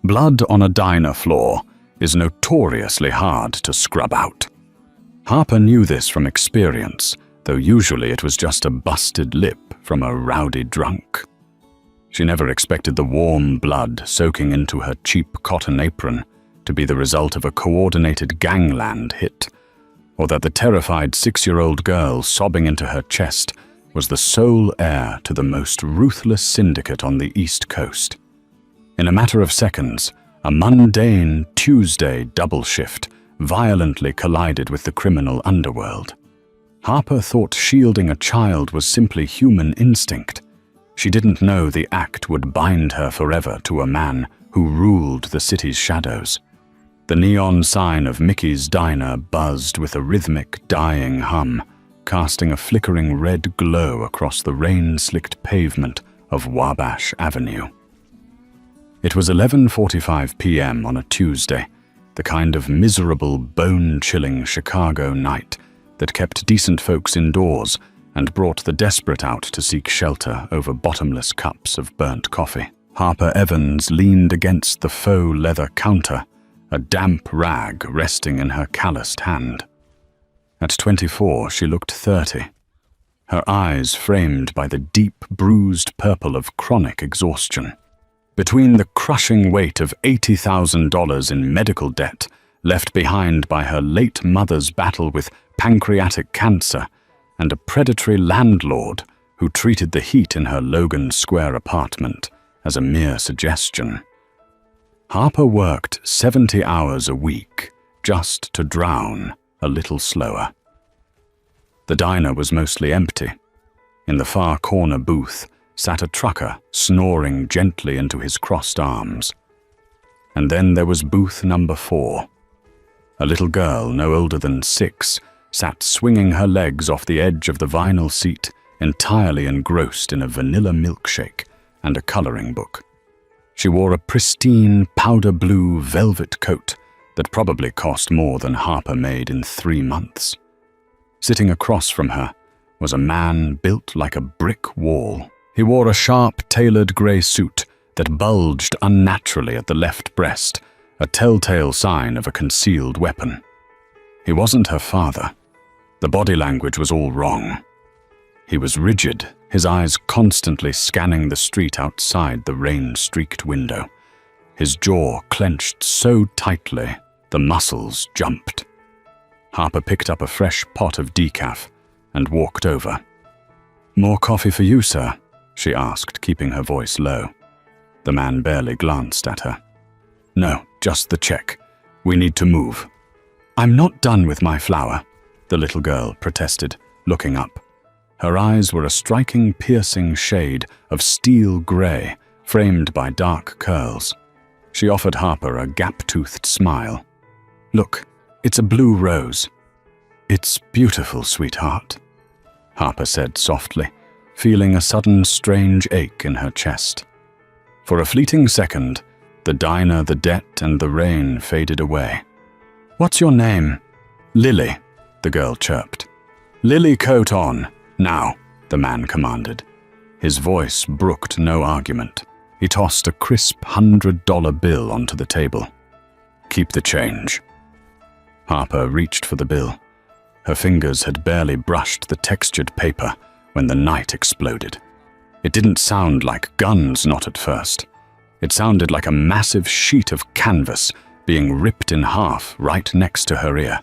Blood on a diner floor is notoriously hard to scrub out. Harper knew this from experience, though usually it was just a busted lip from a rowdy drunk. She never expected the warm blood soaking into her cheap cotton apron to be the result of a coordinated gangland hit, or that the terrified 6-year-old girl sobbing into her chest was the sole heir to the most ruthless syndicate on the East Coast. In a matter of seconds, a mundane Tuesday double shift violently collided with the criminal underworld. Harper thought shielding a child was simply human instinct. She didn't know the act would bind her forever to a man who ruled the city's shadows. The neon sign of Mickey's Diner buzzed with a rhythmic, dying hum, casting a flickering red glow across the rain-slicked pavement of Wabash Avenue. It was 11:45 p.m. on a Tuesday, the kind of miserable, bone-chilling Chicago night that kept decent folks indoors and brought the desperate out to seek shelter over bottomless cups of burnt coffee. Harper Evans leaned against the faux leather counter, a damp rag resting in her calloused hand. At 24, she looked 30, her eyes framed by the deep, bruised purple of chronic exhaustion. Between the crushing weight of $80,000 in medical debt left behind by her late mother's battle with pancreatic cancer and a predatory landlord who treated the heat in her Logan Square apartment as a mere suggestion, Harper worked 70 hours a week just to drown a little slower. The diner was mostly empty. In the far corner booth sat a trucker snoring gently into his crossed arms. And then there was booth number 4. A little girl no older than 6 sat swinging her legs off the edge of the vinyl seat, entirely engrossed in a vanilla milkshake and a coloring book. She wore a pristine powder blue velvet coat that probably cost more than Harper made in 3 months. Sitting across from her was a man built like a brick wall. He wore a sharp, tailored grey suit that bulged unnaturally at the left breast, a telltale sign of a concealed weapon. He wasn't her father. The body language was all wrong. He was rigid, his eyes constantly scanning the street outside the rain-streaked window. His jaw clenched so tightly, the muscles jumped. Harper picked up a fresh pot of decaf and walked over. "More coffee for you, sir?" she asked, keeping her voice low. The man barely glanced at her. "No, just the check. We need to move." "I'm not done with my flower," the little girl protested, looking up. Her eyes were a striking, piercing shade of steel gray, framed by dark curls. She offered Harper a gap-toothed smile. "Look, it's a blue rose." "It's beautiful, sweetheart," Harper said softly, feeling a sudden strange ache in her chest. For a fleeting second, the diner, the debt, and the rain faded away. "What's your name?" "Lily," the girl chirped. "Lily coat on, now," the man commanded. His voice brooked no argument. He tossed a crisp $100 bill onto the table. "Keep the change." Harper reached for the bill. Her fingers had barely brushed the textured paper when the night exploded. It didn't sound like guns, not at first. It sounded like a massive sheet of canvas being ripped in half right next to her ear.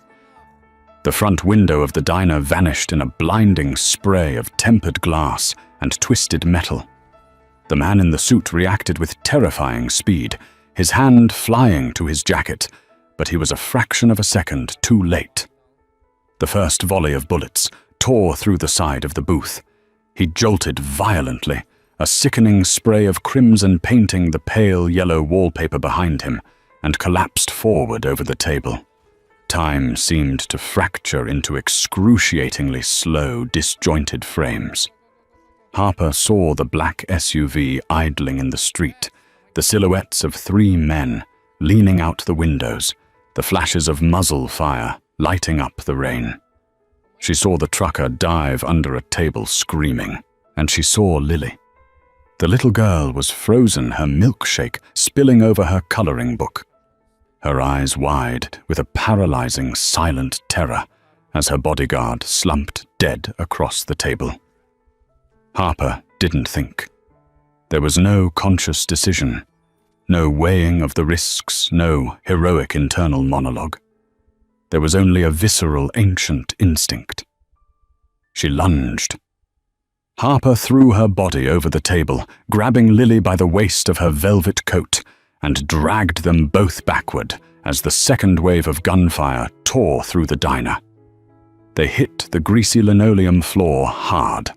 The front window of the diner vanished in a blinding spray of tempered glass and twisted metal. The man in the suit reacted with terrifying speed, his hand flying to his jacket, but he was a fraction of a second too late. The first volley of bullets tore through the side of the booth. He jolted violently, a sickening spray of crimson painting the pale yellow wallpaper behind him, and collapsed forward over the table. Time seemed to fracture into excruciatingly slow, disjointed frames. Harper saw the black SUV idling in the street, the silhouettes of 3 men leaning out the windows, the flashes of muzzle fire lighting up the rain. She saw the trucker dive under a table screaming, and she saw Lily. The little girl was frozen, her milkshake spilling over her coloring book. Her eyes wide with a paralyzing, silent terror as her bodyguard slumped dead across the table. Harper didn't think. There was no conscious decision, no weighing of the risks, no heroic internal monologue. There was only a visceral, ancient instinct. She lunged. Harper threw her body over the table, grabbing Lily by the waist of her velvet coat, and dragged them both backward as the second wave of gunfire tore through the diner. They hit the greasy linoleum floor hard.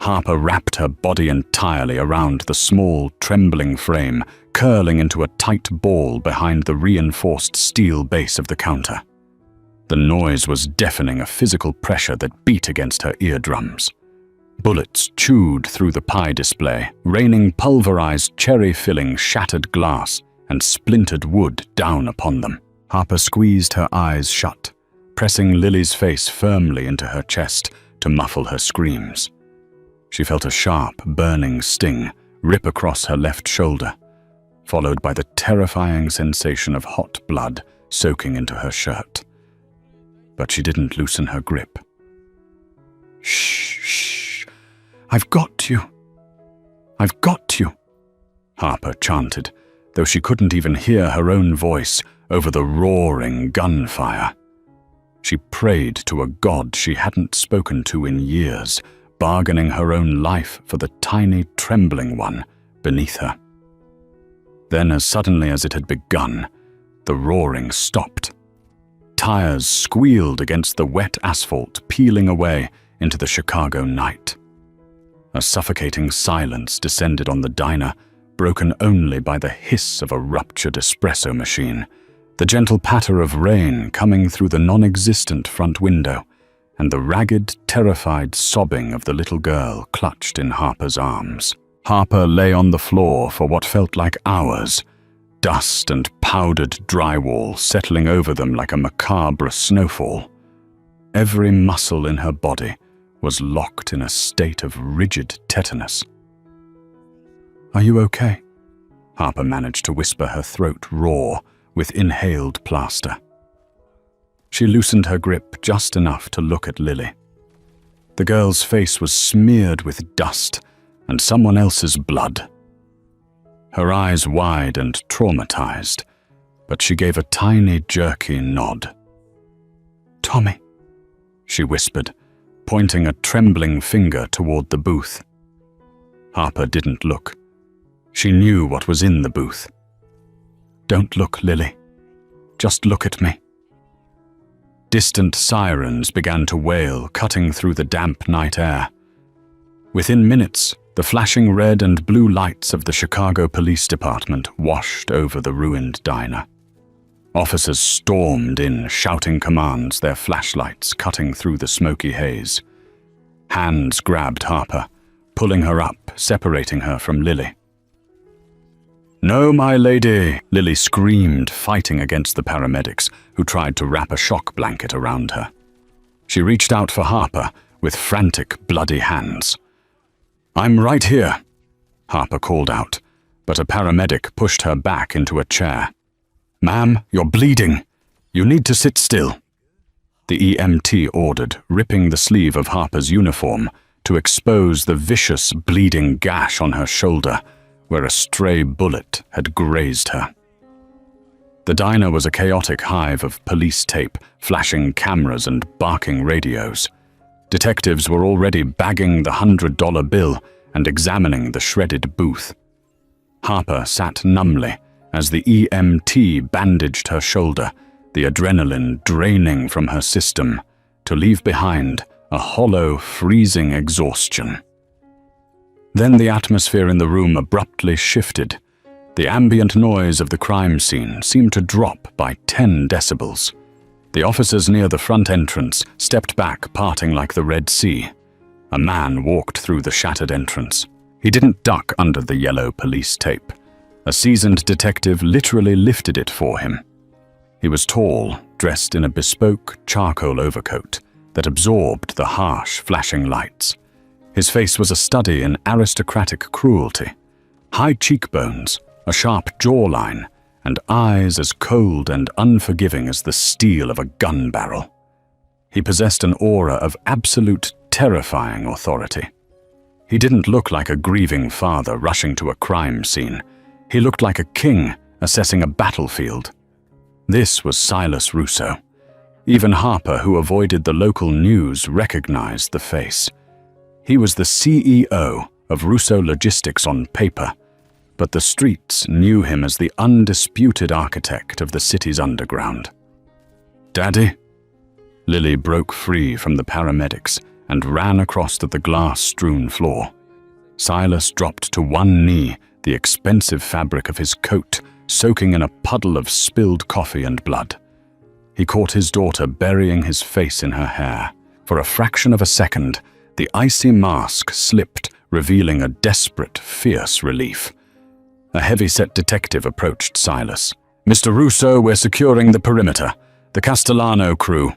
Harper wrapped her body entirely around the small, trembling frame, curling into a tight ball behind the reinforced steel base of the counter. The noise was deafening, a physical pressure that beat against her eardrums. Bullets chewed through the pie display, raining pulverized cherry-filling shattered glass and splintered wood down upon them. Harper squeezed her eyes shut, pressing Lily's face firmly into her chest to muffle her screams. She felt a sharp, burning sting rip across her left shoulder, followed by the terrifying sensation of hot blood soaking into her shirt. But she didn't loosen her grip. "Shh, shh, I've got you. I've got you," Harper chanted, though she couldn't even hear her own voice over the roaring gunfire. She prayed to a god she hadn't spoken to in years, bargaining her own life for the tiny, trembling one beneath her. Then, as suddenly as it had begun, the roaring stopped. Tires squealed against the wet asphalt, peeling away into the Chicago night. A suffocating silence descended on the diner, broken only by the hiss of a ruptured espresso machine, the gentle patter of rain coming through the non-existent front window, and the ragged, terrified sobbing of the little girl clutched in Harper's arms. Harper lay on the floor for what felt like hours, dust and powdered drywall settling over them like a macabre snowfall. Every muscle in her body was locked in a state of rigid tetanus. "Are you okay?" Harper managed to whisper, her throat raw with inhaled plaster. She loosened her grip just enough to look at Lily. The girl's face was smeared with dust and someone else's blood. Her eyes wide and traumatized, but she gave a tiny, jerky nod. "Tommy," she whispered, pointing a trembling finger toward the booth. Harper didn't look. She knew what was in the booth. "Don't look, Lily. Just look at me." Distant sirens began to wail, cutting through the damp night air. Within minutes, the flashing red and blue lights of the Chicago Police Department washed over the ruined diner. Officers stormed in, shouting commands, their flashlights cutting through the smoky haze. Hands grabbed Harper, pulling her up, separating her from Lily. "No, my lady," Lily screamed, fighting against the paramedics, who tried to wrap a shock blanket around her. She reached out for Harper with frantic, bloody hands. "I'm right here," Harper called out, but a paramedic pushed her back into a chair. "Ma'am, you're bleeding. You need to sit still," the EMT ordered, ripping the sleeve of Harper's uniform to expose the vicious, bleeding gash on her shoulder, where a stray bullet had grazed her. The diner was a chaotic hive of police tape, flashing cameras and barking radios. Detectives were already bagging the $100 bill and examining the shredded booth. Harper sat numbly as the EMT bandaged her shoulder, the adrenaline draining from her system, to leave behind a hollow, freezing exhaustion. Then the atmosphere in the room abruptly shifted. The ambient noise of the crime scene seemed to drop by 10 decibels. The officers near the front entrance stepped back, parting like the Red Sea. A man walked through the shattered entrance. He didn't duck under the yellow police tape. A seasoned detective literally lifted it for him. He was tall, dressed in a bespoke charcoal overcoat that absorbed the harsh, flashing lights. His face was a study in aristocratic cruelty. High cheekbones, a sharp jawline, and eyes as cold and unforgiving as the steel of a gun barrel. He possessed an aura of absolute, terrifying authority. He didn't look like a grieving father rushing to a crime scene. He looked like a king assessing a battlefield. This was Silas Russo. Even Harper, who avoided the local news, recognized the face. He was the CEO of Russo Logistics on paper, but the streets knew him as the undisputed architect of the city's underground. "Daddy?" Lily broke free from the paramedics and ran across to the glass-strewn floor. Silas dropped to one knee, the expensive fabric of his coat soaking in a puddle of spilled coffee and blood. He caught his daughter burying his face in her hair. For a fraction of a second, the icy mask slipped, revealing a desperate, fierce relief. A heavy-set detective approached Silas. "Mr. Russo, we're securing the perimeter. The Castellano crew."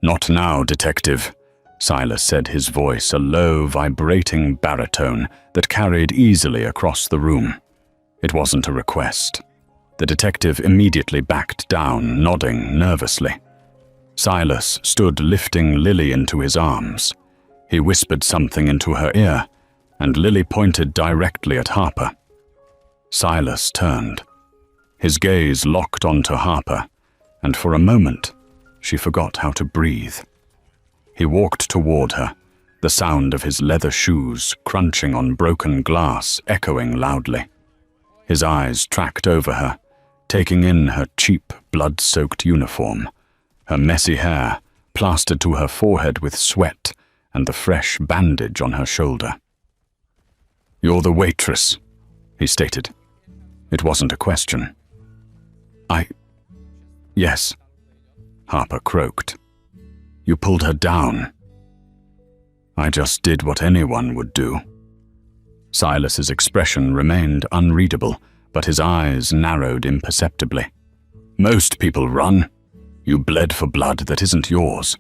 "Not now, detective," Silas said, his voice a low, vibrating baritone that carried easily across the room. It wasn't a request. The detective immediately backed down, nodding nervously. Silas stood lifting Lily into his arms. He whispered something into her ear, and Lily pointed directly at Harper. Silas turned. His gaze locked onto Harper, and for a moment, she forgot how to breathe. He walked toward her, the sound of his leather shoes crunching on broken glass echoing loudly. His eyes tracked over her, taking in her cheap, blood-soaked uniform, her messy hair plastered to her forehead with sweat, and the fresh bandage on her shoulder. "You're the waitress," he stated. It wasn't a question. Yes," Harper croaked. "You pulled her down." "I just did what anyone would do." Silas's expression remained unreadable, but his eyes narrowed imperceptibly. "Most people run. You bled for blood that isn't yours."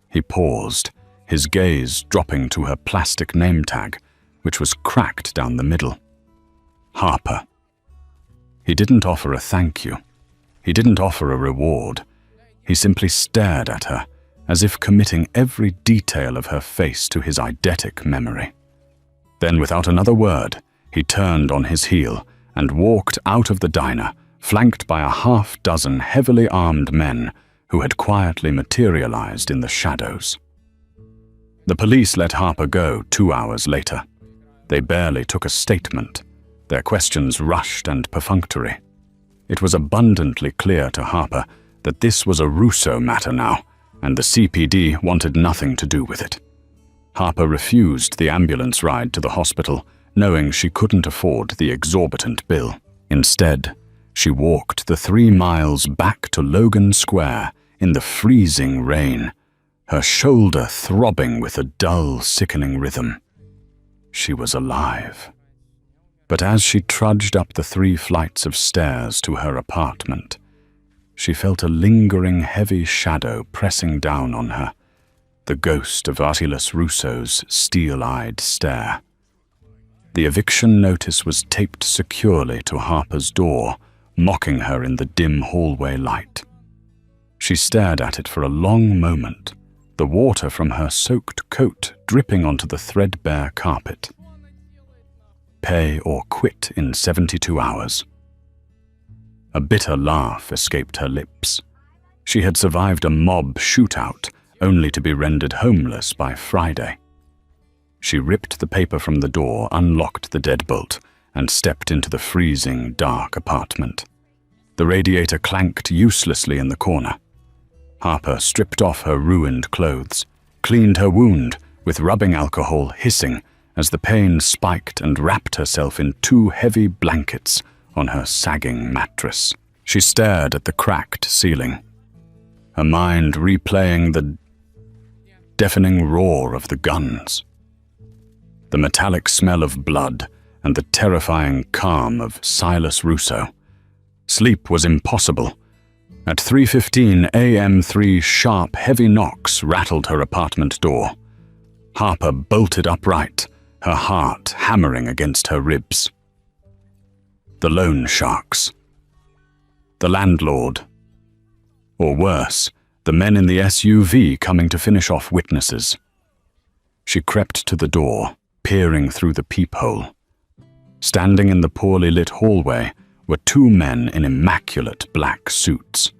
He paused, his gaze dropping to her plastic name tag, which was cracked down the middle. Harper. He didn't offer a thank you. He didn't offer a reward. He simply stared at her, as if committing every detail of her face to his eidetic memory. Then, without another word, he turned on his heel and walked out of the diner, flanked by a half-dozen heavily armed men who had quietly materialized in the shadows. The police let Harper go 2 hours later. They barely took a statement, their questions rushed and perfunctory. It was abundantly clear to Harper that this was a Russo matter now, and the CPD wanted nothing to do with it. Harper refused the ambulance ride to the hospital, knowing she couldn't afford the exorbitant bill. Instead, she walked the 3 miles back to Logan Square in the freezing rain, her shoulder throbbing with a dull, sickening rhythm. She was alive. But as she trudged up the 3 flights of stairs to her apartment, she felt a lingering heavy shadow pressing down on her, the ghost of Silas Russo's steel-eyed stare. The eviction notice was taped securely to Harper's door, mocking her in the dim hallway light. She stared at it for a long moment, the water from her soaked coat dripping onto the threadbare carpet. Pay or quit in 72 hours. A bitter laugh escaped her lips. She had survived a mob shootout, only to be rendered homeless by Friday. She ripped the paper from the door, unlocked the deadbolt, and stepped into the freezing, dark apartment. The radiator clanked uselessly in the corner. Harper stripped off her ruined clothes, cleaned her wound with rubbing alcohol hissing as the pain spiked, and wrapped herself in 2 heavy blankets on her sagging mattress. She stared at the cracked ceiling, her mind replaying the deafening roar of the guns, the metallic smell of blood, and the terrifying calm of Silas Russo. Sleep was impossible. At 3:15 a.m., 3 sharp, heavy knocks rattled her apartment door. Harper bolted upright, her heart hammering against her ribs. The loan sharks. The landlord. Or worse, the men in the SUV coming to finish off witnesses. She crept to the door, peering through the peephole. Standing in the poorly lit hallway were two men in immaculate black suits.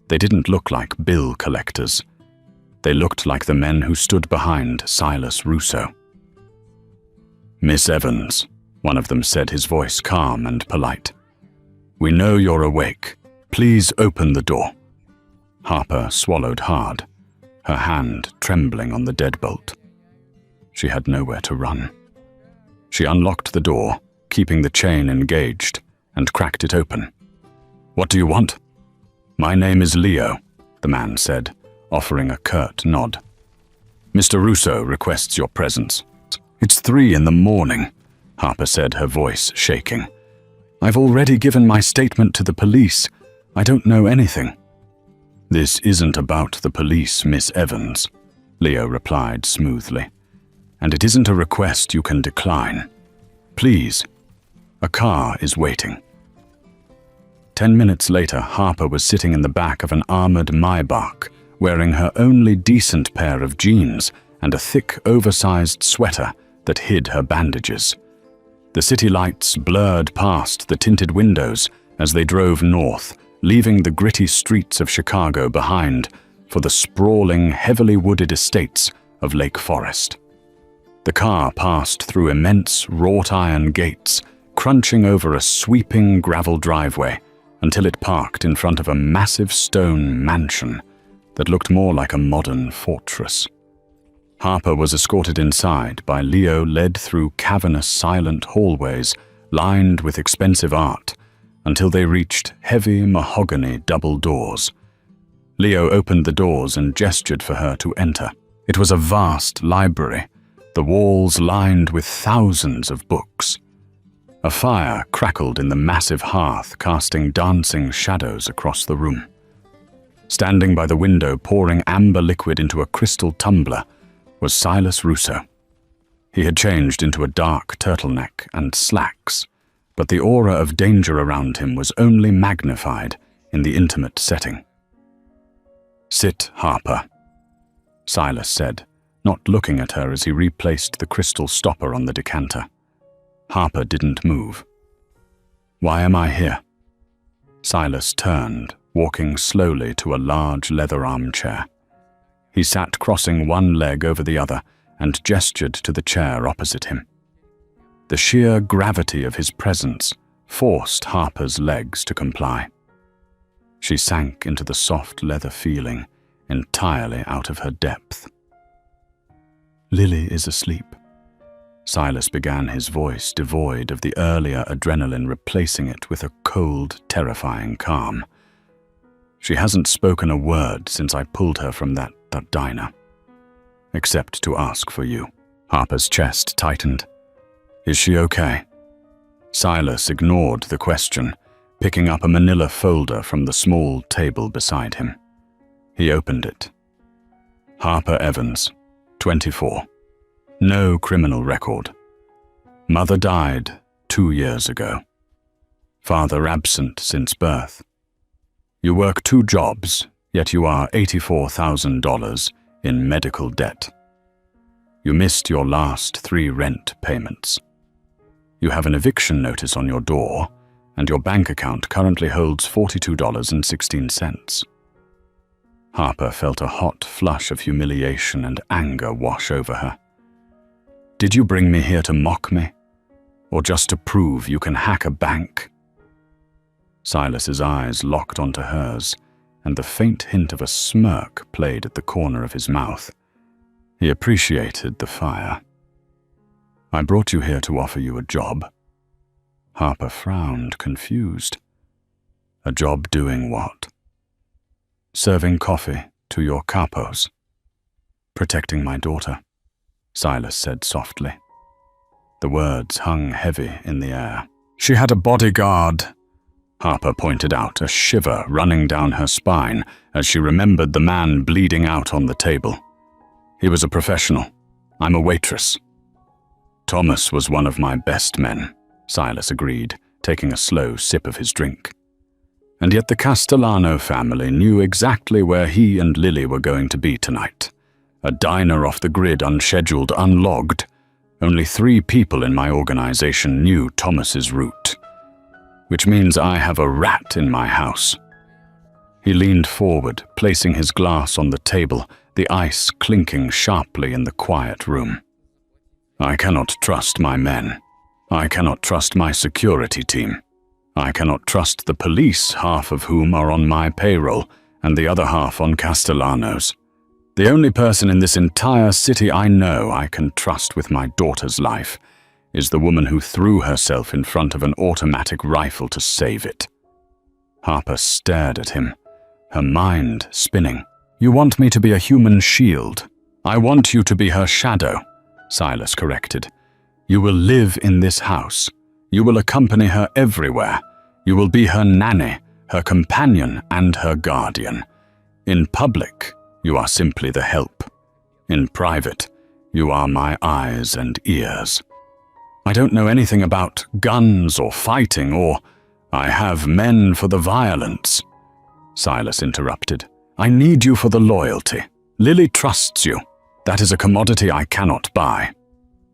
They didn't look like bill collectors. They looked like the men who stood behind Silas Russo. "Miss Evans," one of them said, his voice calm and polite. "We know you're awake. Please open the door." Harper swallowed hard, her hand trembling on the deadbolt. She had nowhere to run. She unlocked the door, keeping the chain engaged, and cracked it open. "What do you want?" "My name is Leo," the man said, offering a curt nod. "Mr. Russo requests your presence." "It's 3 in the morning," Harper said, her voice shaking. "I've already given my statement to the police. I don't know anything." "This isn't about the police, Miss Evans," Leo replied smoothly. "And it isn't a request you can decline. Please, a car is waiting." 10 minutes later, Harper was sitting in the back of an armored Maybach, wearing her only decent pair of jeans and a thick, oversized sweater that hid her bandages. The city lights blurred past the tinted windows as they drove north, leaving the gritty streets of Chicago behind for the sprawling, heavily wooded estates of Lake Forest. The car passed through immense wrought-iron gates, crunching over a sweeping gravel driveway until it parked in front of a massive stone mansion that looked more like a modern fortress. Harper was escorted inside by Leo, led through cavernous, silent hallways lined with expensive art until they reached heavy mahogany double doors. Leo opened the doors and gestured for her to enter. It was a vast library, the walls lined with thousands of books. A fire crackled in the massive hearth, casting dancing shadows across the room. Standing by the window, pouring amber liquid into a crystal tumbler, was Silas Russo. He had changed into a dark turtleneck and slacks, but the aura of danger around him was only magnified in the intimate setting. "Sit, Harper," Silas said, not looking at her as he replaced the crystal stopper on the decanter. Harper didn't move. "Why am I here?" Silas turned, walking slowly to a large leather armchair. He sat crossing one leg over the other and gestured to the chair opposite him. The sheer gravity of his presence forced Harper's legs to comply. She sank into the soft leather feeling, entirely out of her depth. "Lily is asleep," Silas began, his voice devoid of the earlier adrenaline, replacing it with a cold, terrifying calm. "She hasn't spoken a word since I pulled her from that diner. Except to ask for you." Harper's chest tightened. "Is she okay?" Silas ignored the question, picking up a manila folder from the small table beside him. He opened it. Harper Evans, 24. No criminal record. Mother died 2 years ago. Father absent since birth. You work 2 jobs, yet you are $84,000 in medical debt. You missed your last 3 rent payments. You have an eviction notice on your door, and your bank account currently holds $42.16. Harper felt a hot flush of humiliation and anger wash over her. Did you bring me here to mock me? Or just to prove you can hack a bank? Silas's eyes locked onto hers, and the faint hint of a smirk played at the corner of his mouth. He appreciated the fire. I brought you here to offer you a job. Harper frowned, confused. A job doing what? Serving coffee to your capos. Protecting my daughter, Silas said softly. The words hung heavy in the air. She had a bodyguard, Harper pointed out, a shiver running down her spine as she remembered the man bleeding out on the table. He was a professional, I'm a waitress." "Thomas was one of my best men," Silas agreed, taking a slow sip of his drink. And yet the Castellano family knew exactly where he and Lily were going to be tonight. A diner off the grid, unscheduled, unlogged. Only 3 people in my organization knew Thomas's route. Which means I have a rat in my house. He leaned forward, placing his glass on the table, the ice clinking sharply in the quiet room. "I cannot trust my men. I cannot trust my security team. I cannot trust the police, half of whom are on my payroll, and the other half on Castellano's. The only person in this entire city I know I can trust with my daughter's life is the woman who threw herself in front of an automatic rifle to save it." Harper stared at him, her mind spinning. "You want me to be a human shield. I want you to be her shadow," Silas corrected. "You will live in this house. You will accompany her everywhere. You will be her nanny, her companion, and her guardian. In public, you are simply the help. In private, you are my eyes and ears. I don't know anything about guns or fighting or I have men for the violence." Silas interrupted. "I need you for the loyalty. Lily trusts you. That is a commodity I cannot buy."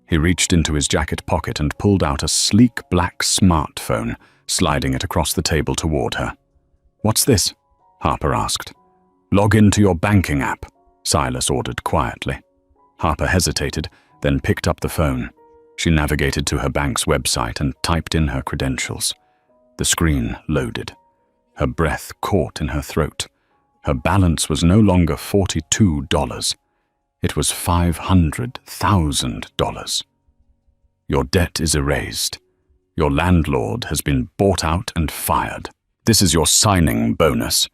He reached into his jacket pocket and pulled out a sleek black smartphone, sliding it across the table toward her. "What's this?" Harper asked. "Log into your banking app," Silas ordered quietly. Harper hesitated, then picked up the phone. She navigated to her bank's website and typed in her credentials. The screen loaded. Her breath caught in her throat. Her balance was no longer $42. It was $500,000. "Your debt is erased. Your landlord has been bought out and fired. This is your signing bonus,"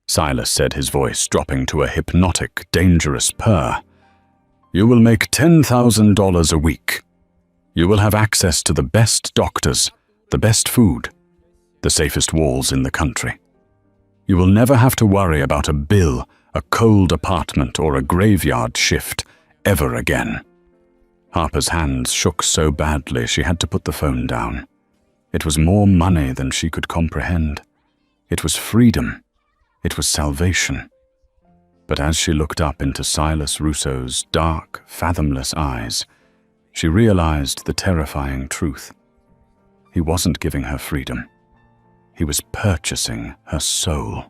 Silas said, his voice dropping to a hypnotic, dangerous purr. "You will make $10,000 a week. You will have access to the best doctors, the best food, the safest walls in the country. You will never have to worry about a bill, a cold apartment, or a graveyard shift ever again." Harper's hands shook so badly she had to put the phone down. It was more money than she could comprehend. It was freedom. It was salvation. But as she looked up into Silas Russo's dark, fathomless eyes, she realized the terrifying truth. He wasn't giving her freedom. He was purchasing her soul.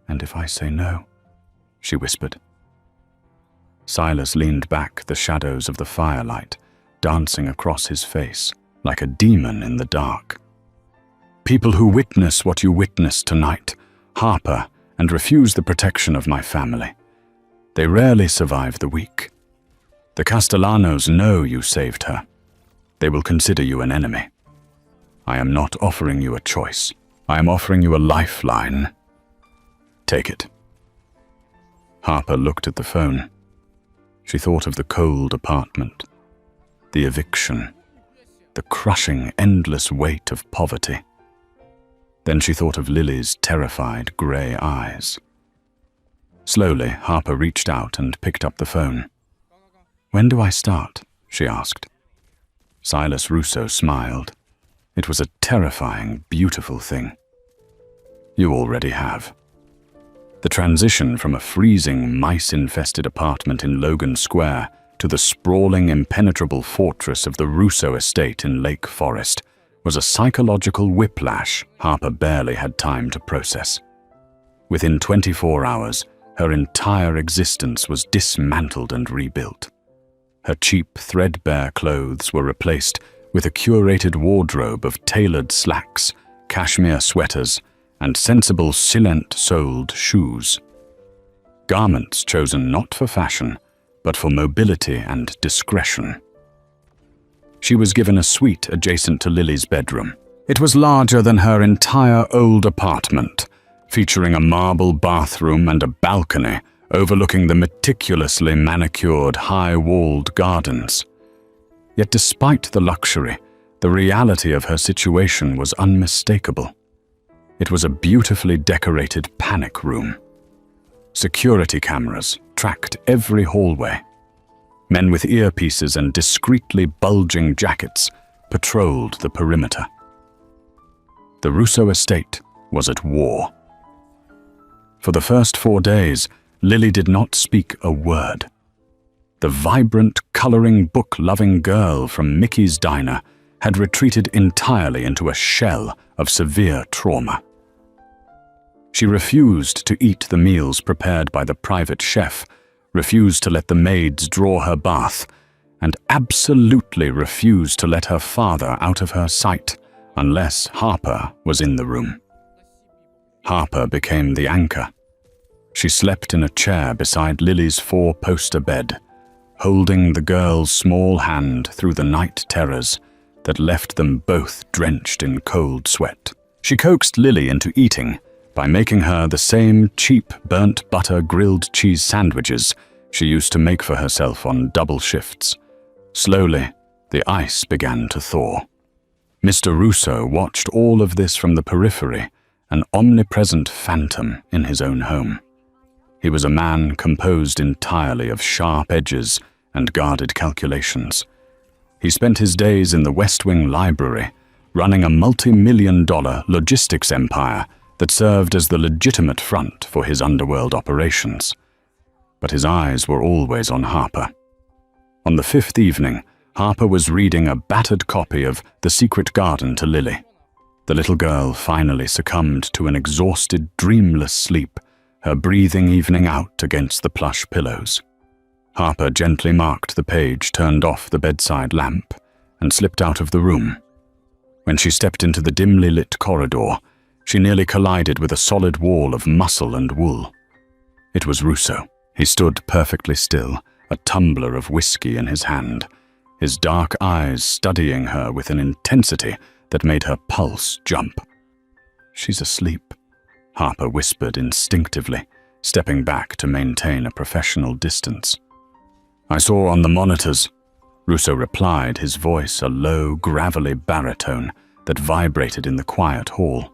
"And if I say no?" she whispered. Silas leaned back, the shadows of the firelight dancing across his face like a demon in the dark. "People who witness what you witnessed tonight, Harper, and refuse the protection of my family. They rarely survive the week. The Castellanos know you saved her. They will consider you an enemy. I am not offering you a choice. I am offering you a lifeline. Take it." Harper looked at the phone. She thought of the cold apartment, the eviction, the crushing, endless weight of poverty. Then she thought of Lily's terrified grey eyes. Slowly, Harper reached out and picked up the phone. "When do I start?" she asked. Silas Russo smiled. It was a terrifying, beautiful thing. "You already have." The transition from a freezing, mice-infested apartment in Logan Square to the sprawling, impenetrable fortress of the Russo estate in Lake Forest was a psychological whiplash Harper barely had time to process. Within 24 hours, her entire existence was dismantled and rebuilt. Her cheap, threadbare clothes were replaced with a curated wardrobe of tailored slacks, cashmere sweaters, and sensible Silent-soled shoes. Garments chosen not for fashion, but for mobility and discretion. She was given a suite adjacent to Lily's bedroom. It was larger than her entire old apartment, featuring a marble bathroom and a balcony overlooking the meticulously manicured, high-walled gardens. Yet despite the luxury, the reality of her situation was unmistakable. It was a beautifully decorated panic room. Security cameras tracked every hallway. Men with earpieces and discreetly bulging jackets patrolled the perimeter. The Russo estate was at war. For the first 4 days, Lily did not speak a word. The vibrant, coloring book-loving girl from Mickey's Diner had retreated entirely into a shell of severe trauma. She refused to eat the meals prepared by the private chef, refused to let the maids draw her bath, and absolutely refused to let her father out of her sight unless Harper was in the room. Harper became the anchor. She slept in a chair beside Lily's 4-poster bed, holding the girl's small hand through the night terrors that left them both drenched in cold sweat. She coaxed Lily into eating by making her the same cheap burnt butter grilled cheese sandwiches she used to make for herself on double shifts. Slowly, the ice began to thaw. Mr. Russo watched all of this from the periphery, an omnipresent phantom in his own home. He was a man composed entirely of sharp edges and guarded calculations. He spent his days in the West Wing library, running a multi-million-dollar logistics empire that served as the legitimate front for his underworld operations. But his eyes were always on Harper. On the 5th evening, Harper was reading a battered copy of The Secret Garden to Lily. The little girl finally succumbed to an exhausted, dreamless sleep, her breathing evening out against the plush pillows. Harper gently marked the page, turned off the bedside lamp, and slipped out of the room. When she stepped into the dimly lit corridor, she nearly collided with a solid wall of muscle and wool. It was Russo. He stood perfectly still, a tumbler of whiskey in his hand, his dark eyes studying her with an intensity that made her pulse jump. "She's asleep," Harper whispered instinctively, stepping back to maintain a professional distance. "I saw on the monitors," Russo replied, his voice a low, gravelly baritone that vibrated in the quiet hall.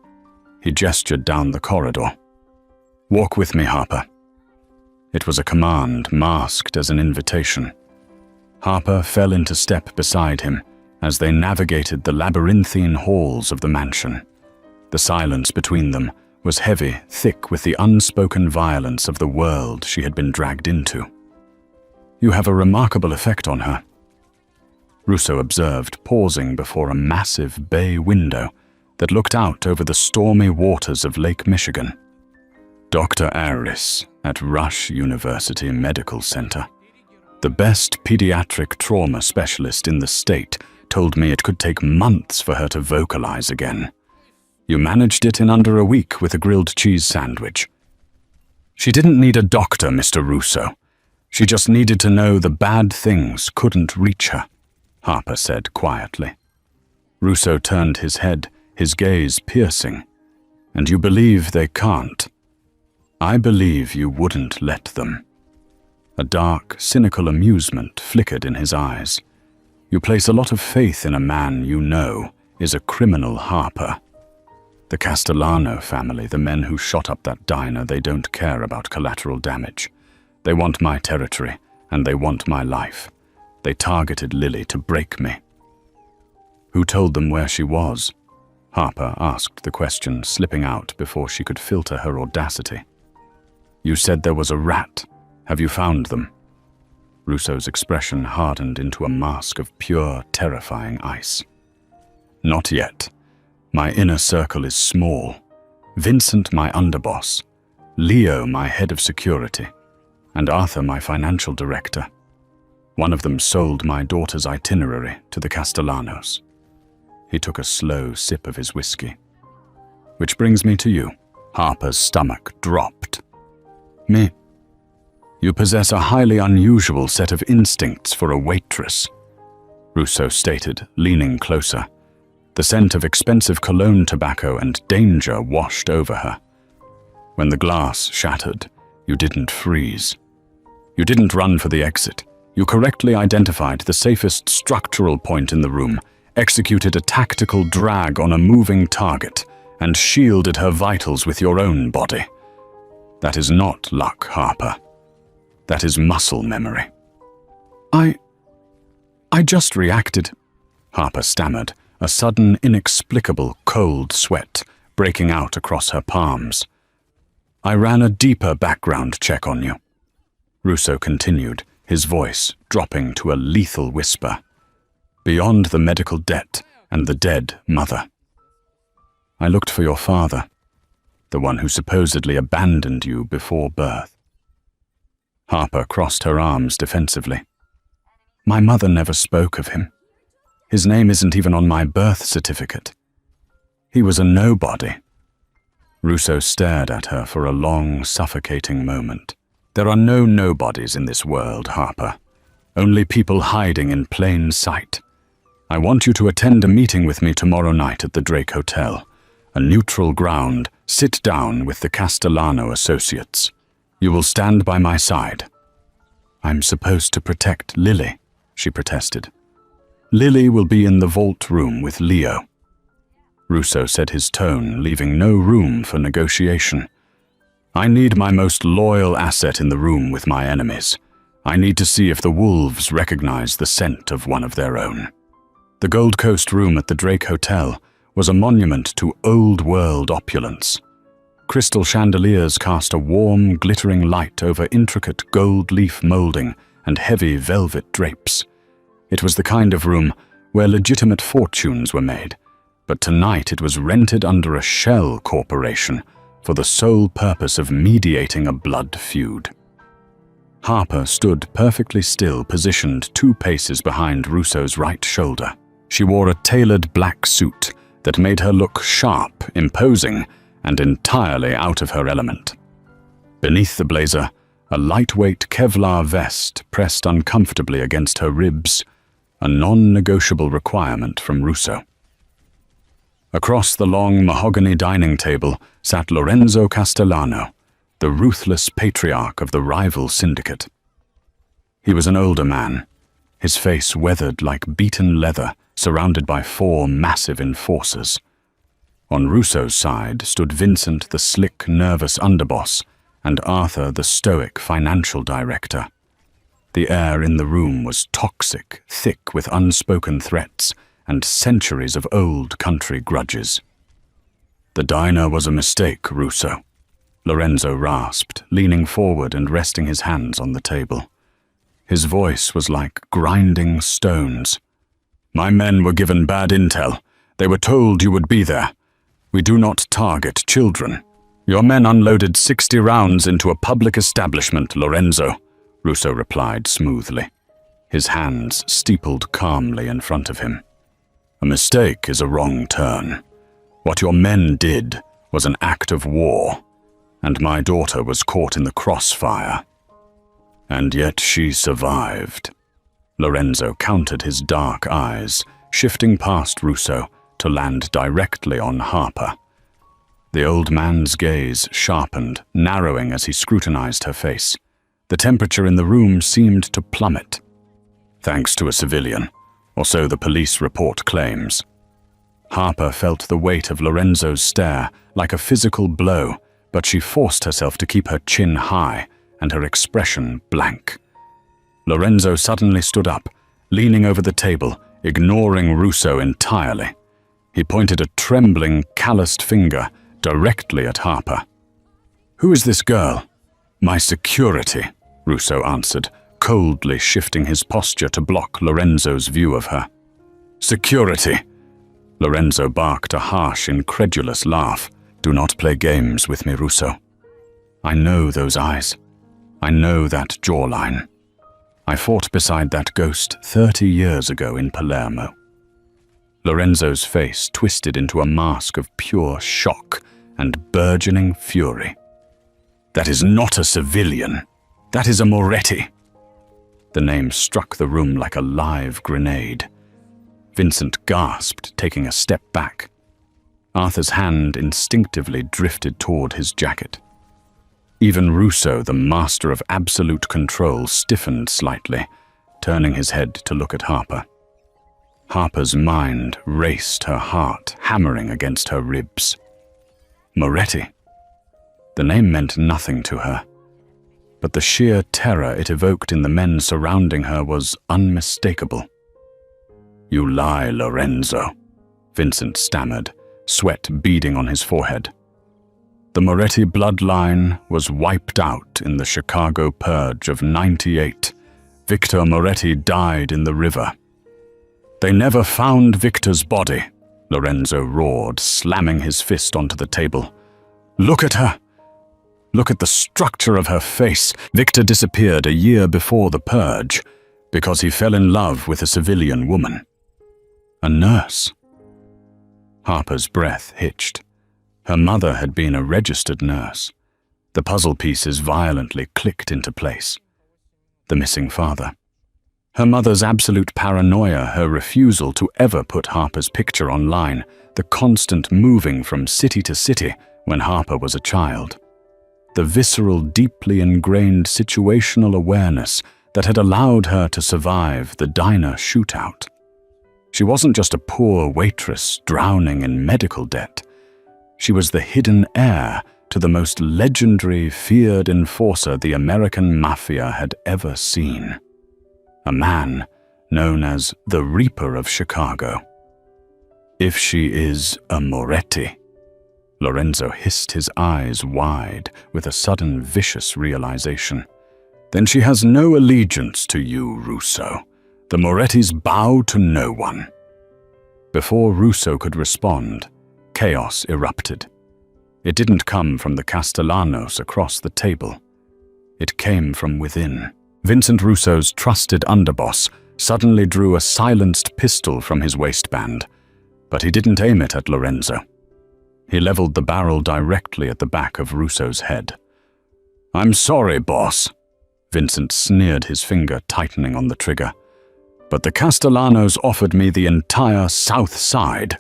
He gestured down the corridor. "Walk with me, Harper." It was a command masked as an invitation. Harper fell into step beside him as they navigated the labyrinthine halls of the mansion. The silence between them was heavy, thick with the unspoken violence of the world she had been dragged into. "You have a remarkable effect on her," Russo observed, pausing before a massive bay window that looked out over the stormy waters of Lake Michigan. "Dr. Aris at Rush University Medical Center, the best pediatric trauma specialist in the state, told me it could take months for her to vocalize again. You managed it in under a week with a grilled cheese sandwich. She didn't need a doctor, Mr. Russo. She just needed to know the bad things couldn't reach her," Harper said quietly. Russo turned his head, his gaze piercing. "And you believe they can't? I believe you wouldn't let them." A dark, cynical amusement flickered in his eyes. "You place a lot of faith in a man you know is a criminal, Harper. The Castellano family, the men who shot up that diner, they don't care about collateral damage. They want my territory, and they want my life. They targeted Lily to break me." "Who told them where she was?" Harper asked the question, slipping out before she could filter her audacity. "You said there was a rat. Have you found them?" Russo's expression hardened into a mask of pure, terrifying ice. "Not yet. My inner circle is small. Vincent, my underboss. Leo, my head of security. And Arthur, my financial director. One of them sold my daughter's itinerary to the Castellanos." He took a slow sip of his whiskey. "Which brings me to you." Harper's stomach dropped. "Me? You possess a highly unusual set of instincts for a waitress," Russo stated, leaning closer. The scent of expensive cologne tobacco and danger washed over her. "When the glass shattered, you didn't freeze. You didn't run for the exit. You correctly identified the safest structural point in the room, executed a tactical drag on a moving target, and shielded her vitals with your own body. That is not luck, Harper. That is muscle memory." I just reacted," Harper stammered, a sudden, inexplicable cold sweat breaking out across her palms. "I ran a deeper background check on you," Russo continued, his voice dropping to a lethal whisper. "Beyond the medical debt and the dead mother. I looked for your father, the one who supposedly abandoned you before birth." Harper crossed her arms defensively. "My mother never spoke of him. His name isn't even on my birth certificate. He was a nobody." Russo stared at her for a long, suffocating moment. "There are no nobodies in this world, Harper. Only people hiding in plain sight. I want you to attend a meeting with me tomorrow night at the Drake Hotel. A neutral ground, sit down with the Castellano associates. You will stand by my side." "I'm supposed to protect Lily," she protested. "Lily will be in the vault room with Leo." Russo said, his tone leaving no room for negotiation. "I need my most loyal asset in the room with my enemies. I need to see if the wolves recognize the scent of one of their own." The Gold Coast room at the Drake Hotel was a monument to old-world opulence. Crystal chandeliers cast a warm, glittering light over intricate gold leaf molding and heavy velvet drapes. It was the kind of room where legitimate fortunes were made, but tonight it was rented under a shell corporation for the sole purpose of mediating a blood feud. Harper stood perfectly still, positioned 2 paces behind Russo's right shoulder. She wore a tailored black suit that made her look sharp, imposing, and entirely out of her element. Beneath the blazer, a lightweight Kevlar vest pressed uncomfortably against her ribs, a non-negotiable requirement from Russo. Across the long mahogany dining table sat Lorenzo Castellano, the ruthless patriarch of the rival syndicate. He was an older man, his face weathered like beaten leather, surrounded by 4 massive enforcers. On Russo's side stood Vincent, the slick, nervous underboss, and Arthur, the stoic financial director. The air in the room was toxic, thick with unspoken threats and centuries of old country grudges. "The diner was a mistake, Russo," Lorenzo rasped, leaning forward and resting his hands on the table. His voice was like grinding stones. "My men were given bad intel. They were told you would be there. We do not target children. Your men unloaded 60 rounds into a public establishment, Lorenzo," Russo replied smoothly. His hands steepled calmly in front of him. "A mistake is a wrong turn. What your men did was an act of war, and my daughter was caught in the crossfire. And yet she survived." Lorenzo countered, his dark eyes shifting past Russo to land directly on Harper. The old man's gaze sharpened, narrowing as he scrutinized her face. The temperature in the room seemed to plummet. "Thanks to a civilian, or so the police report claims." Harper felt the weight of Lorenzo's stare like a physical blow, but she forced herself to keep her chin high and her expression blank. Lorenzo suddenly stood up, leaning over the table, ignoring Russo entirely. He pointed a trembling, calloused finger directly at Harper. "Who is this girl?" "My security," Russo answered, coldly shifting his posture to block Lorenzo's view of her. "Security!" Lorenzo barked a harsh, incredulous laugh. "Do not play games with me, Russo. I know those eyes. I know that jawline. I fought beside that ghost 30 years ago in Palermo." Lorenzo's face twisted into a mask of pure shock and burgeoning fury. "That is not a civilian. That is a Moretti." The name struck the room like a live grenade. Vincent gasped, taking a step back. Arthur's hand instinctively drifted toward his jacket. Even Russo, the master of absolute control, stiffened slightly, turning his head to look at Harper. Harper's mind raced, her heart hammering against her ribs. Moretti. The name meant nothing to her. but the sheer terror it evoked in the men surrounding her was unmistakable. "You lie, Lorenzo," Vincent stammered, sweat beading on his forehead. The Moretti bloodline was wiped out in the Chicago Purge of '98. Victor Moretti died in the river. "They never found Victor's body," Lorenzo roared, slamming his fist onto the table. "Look at her! Look at the structure of her face." Victor disappeared a year before the Purge because he fell in love with a civilian woman. A nurse. Harper's breath hitched. Her mother had been a registered nurse. The puzzle pieces violently clicked into place. The missing father. Her mother's absolute paranoia, her refusal to ever put Harper's picture online, the constant moving from city to city when Harper was a child. The visceral, deeply ingrained situational awareness that had allowed her to survive the diner shootout. She wasn't just a poor waitress drowning in medical debt. She was the hidden heir to the most legendary, feared enforcer the American Mafia had ever seen. A man known as the Reaper of Chicago. If she is a Moretti, Lorenzo hissed, his eyes wide with a sudden vicious realization, then she has no allegiance to you, Russo. The Morettis bow to no one. Before Russo could respond, chaos erupted. It didn't come from the Castellanos across the table. It came from within. Vincent Russo's trusted underboss suddenly drew a silenced pistol from his waistband, but he didn't aim it at Lorenzo. He leveled the barrel directly at the back of Russo's head. "I'm sorry, boss," Vincent sneered, his finger tightening on the trigger. "But the Castellanos offered me the entire South Side,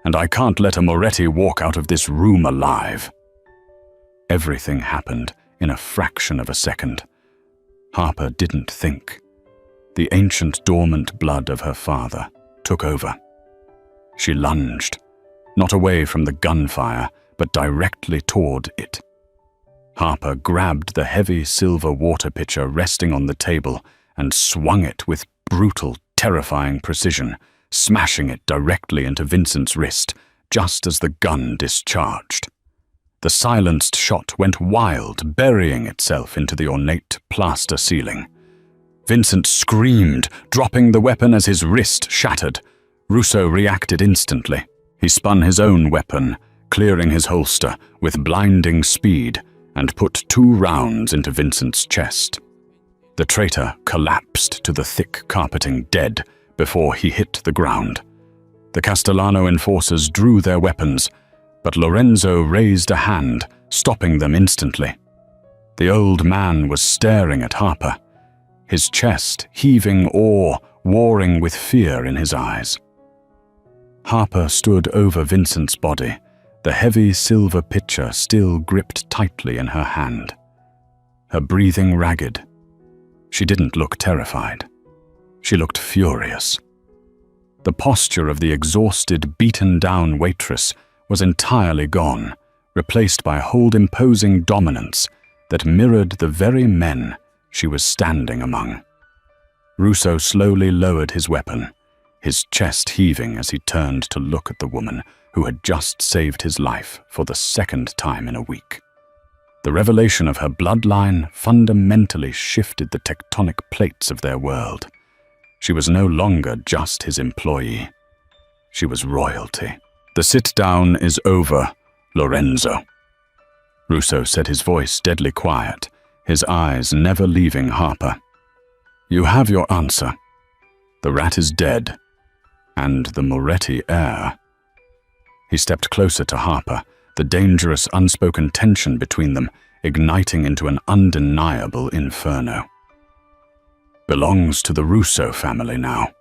and I can't let a Moretti walk out of this room alive." Everything happened in a fraction of a second. Harper didn't think. The ancient dormant blood of her father took over. She lunged, not away from the gunfire, but directly toward it. Harper grabbed the heavy silver water pitcher resting on the table and swung it with brutal, terrifying precision, smashing it directly into Vincent's wrist just as the gun discharged. The silenced shot went wild, burying itself into the ornate plaster ceiling. Vincent screamed, dropping the weapon as his wrist shattered. Russo reacted instantly. He spun his own weapon, clearing his holster with blinding speed, and put 2 rounds into Vincent's chest. The traitor collapsed to the thick carpeting dead before he hit the ground. The Castellano enforcers drew their weapons, but Lorenzo raised a hand, stopping them instantly. The old man was staring at Harper, his chest heaving, awe warring with fear in his eyes. Harper stood over Vincent's body, the heavy silver pitcher still gripped tightly in her hand. Her breathing ragged. She didn't look terrified. She looked furious. The posture of the exhausted, beaten-down waitress was entirely gone, replaced by a hold-imposing dominance that mirrored the very men she was standing among. Russo slowly lowered his weapon, his chest heaving as he turned to look at the woman who had just saved his life for the 2nd time in a week. The revelation of her bloodline fundamentally shifted the tectonic plates of their world. She was no longer just his employee. She was royalty. "The sit-down is over, Lorenzo," Russo said, his voice deadly quiet, his eyes never leaving Harper. "You have your answer. The rat is dead, and the Moretti heir." He stepped closer to Harper, the dangerous unspoken tension between them igniting into an undeniable inferno. "Belongs to the Russo family now."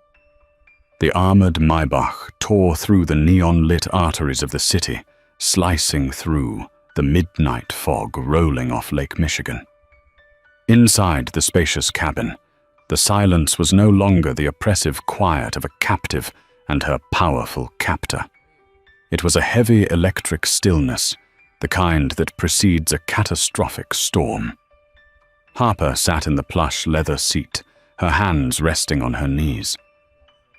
The armored Maybach tore through the neon-lit arteries of the city, slicing through the midnight fog rolling off Lake Michigan. Inside the spacious cabin, the silence was no longer the oppressive quiet of a captive and her powerful captor. It was a heavy electric stillness, the kind that precedes a catastrophic storm. Harper sat in the plush leather seat, her hands resting on her knees.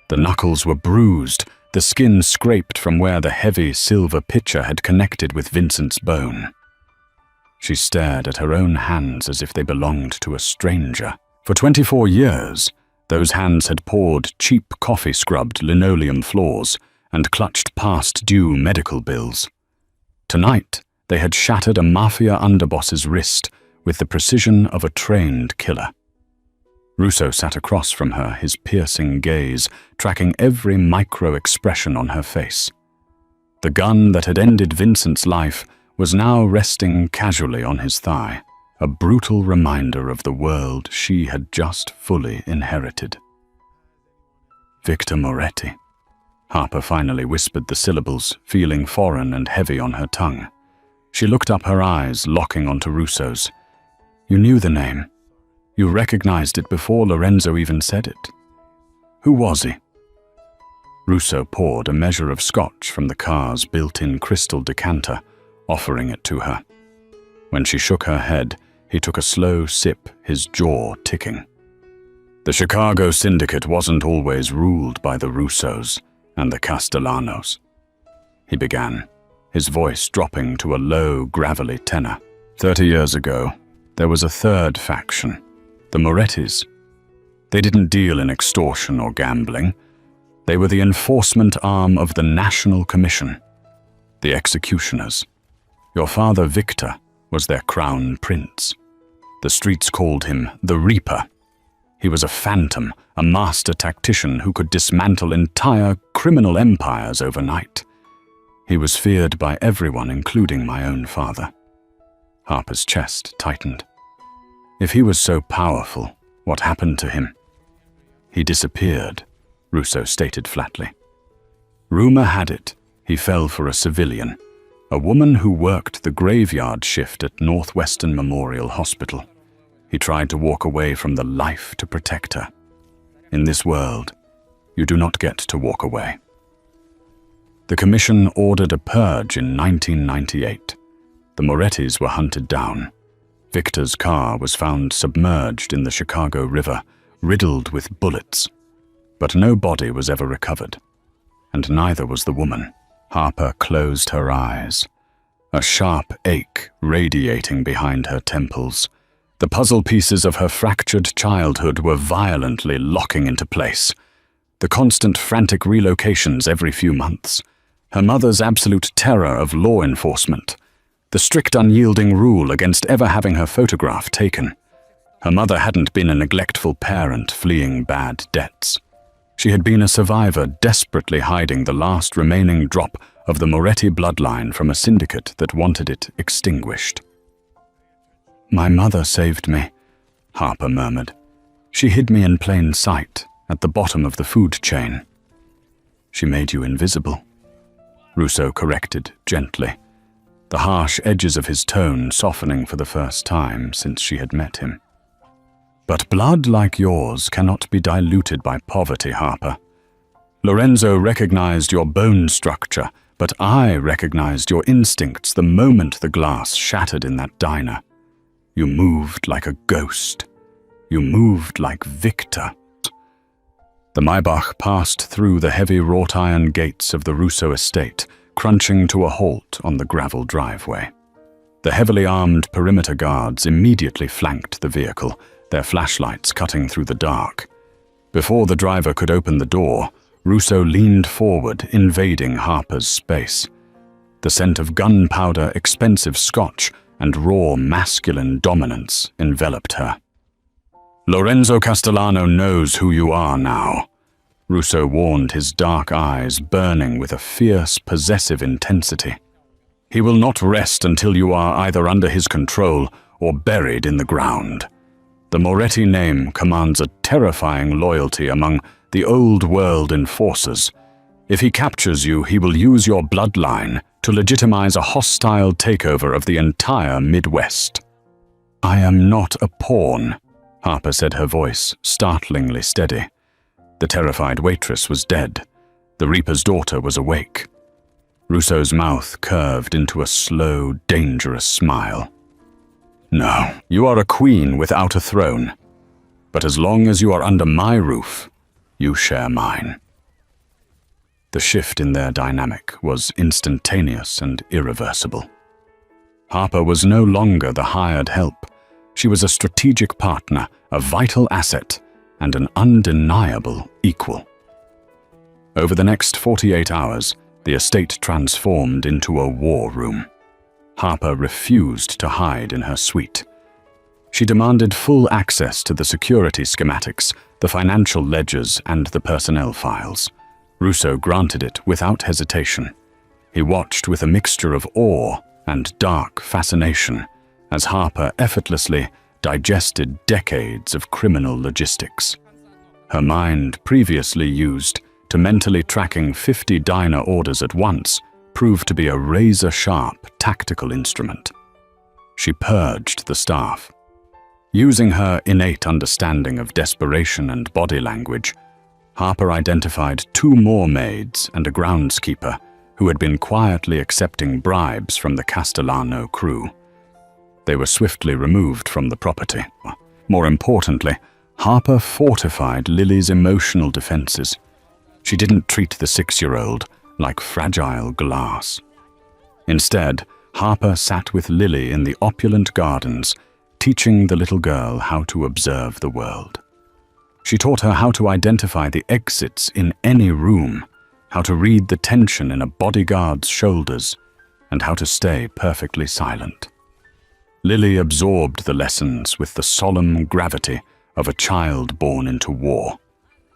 The knuckles were bruised, the skin scraped from where the heavy silver pitcher had connected with Vincent's bone. She stared at her own hands as if they belonged to a stranger. For 24 years, those hands had poured cheap coffee-scrubbed linoleum floors and clutched past-due medical bills. Tonight, they had shattered a Mafia underboss's wrist with the precision of a trained killer. Russo sat across from her, his piercing gaze tracking every micro-expression on her face. The gun that had ended Vincent's life was now resting casually on his thigh, a brutal reminder of the world she had just fully inherited. Victor Moretti. Harper finally whispered the syllables, feeling foreign and heavy on her tongue. She looked up, her eyes locking onto Russo's. "You knew the name. You recognized it before Lorenzo even said it. Who was he?" Russo poured a measure of scotch from the car's built-in crystal decanter, offering it to her. When she shook her head, he took a slow sip, his jaw ticking. The Chicago syndicate wasn't always ruled by the Russos and the Castellanos. He began, his voice dropping to a low, gravelly tenor. 30 years ago, there was a third faction, the Morettis. They didn't deal in extortion or gambling. They were the enforcement arm of the National Commission, the executioners. Your father, Victor, was their crown prince. The streets called him the Reaper. He was a phantom, a master tactician who could dismantle entire criminal empires overnight. He was feared by everyone, including my own father. Harper's chest tightened. If he was so powerful, what happened to him? He disappeared, Russo stated flatly. Rumor had it he fell for a civilian, a woman who worked the graveyard shift at Northwestern Memorial Hospital. He tried to walk away from the life to protect her. In this world, you do not get to walk away. The commission ordered a purge in 1998. The Morettis were hunted down. Victor's car was found submerged in the Chicago River, riddled with bullets. But no body was ever recovered. And neither was the woman. Harper closed her eyes, a sharp ache radiating behind her temples. The puzzle pieces of her fractured childhood were violently locking into place. The constant frantic relocations every few months. Her mother's absolute terror of law enforcement. The strict unyielding rule against ever having her photograph taken. Her mother hadn't been a neglectful parent fleeing bad debts. She had been a survivor desperately hiding the last remaining drop of the Moretti bloodline from a syndicate that wanted it extinguished. "My mother saved me," Harper murmured. "She hid me in plain sight, at the bottom of the food chain." "She made you invisible," Russo corrected gently, the harsh edges of his tone softening for the first time since she had met him. "But blood like yours cannot be diluted by poverty, Harper. Lorenzo recognized your bone structure, but I recognized your instincts the moment the glass shattered in that diner. You moved like a ghost. You moved like Victor." The Maybach passed through the heavy wrought-iron gates of the Russo estate, crunching to a halt on the gravel driveway. The heavily armed perimeter guards immediately flanked the vehicle, their flashlights cutting through the dark. Before the driver could open the door, Russo leaned forward, invading Harper's space. The scent of gunpowder, expensive scotch, and raw masculine dominance enveloped her. "Lorenzo Castellano knows who you are now," Russo warned, his dark eyes burning with a fierce, possessive intensity. "He will not rest until you are either under his control or buried in the ground. The Moretti name commands a terrifying loyalty among the old world enforcers. If he captures you, he will use your bloodline to legitimize a hostile takeover of the entire Midwest." "I am not a pawn," Harper said, her voice startlingly steady. The terrified waitress was dead. The Reaper's daughter was awake. Russo's mouth curved into a slow, dangerous smile. No, you are a queen without a throne. But as long as you are under my roof, you share mine. The shift in their dynamic was instantaneous and irreversible. Harper was no longer the hired help. She was a strategic partner, a vital asset, and an undeniable equal. Over the next 48 hours, the estate transformed into a war room. Harper refused to hide in her suite. She demanded full access to the security schematics, the financial ledgers, and the personnel files. Russo granted it without hesitation. He watched with a mixture of awe and dark fascination as Harper effortlessly digested decades of criminal logistics. Her mind, previously used to mentally tracking 50 diner orders at once, proved to be a razor-sharp tactical instrument. She purged the staff. Using her innate understanding of desperation and body language, Harper identified 2 more maids and a groundskeeper who had been quietly accepting bribes from the Castellano crew. They were swiftly removed from the property. More importantly, Harper fortified Lily's emotional defenses. She didn't treat the 6-year-old like fragile glass. Instead, Harper sat with Lily in the opulent gardens, teaching the little girl how to observe the world. She taught her how to identify the exits in any room, how to read the tension in a bodyguard's shoulders, and how to stay perfectly silent. Lily absorbed the lessons with the solemn gravity of a child born into war,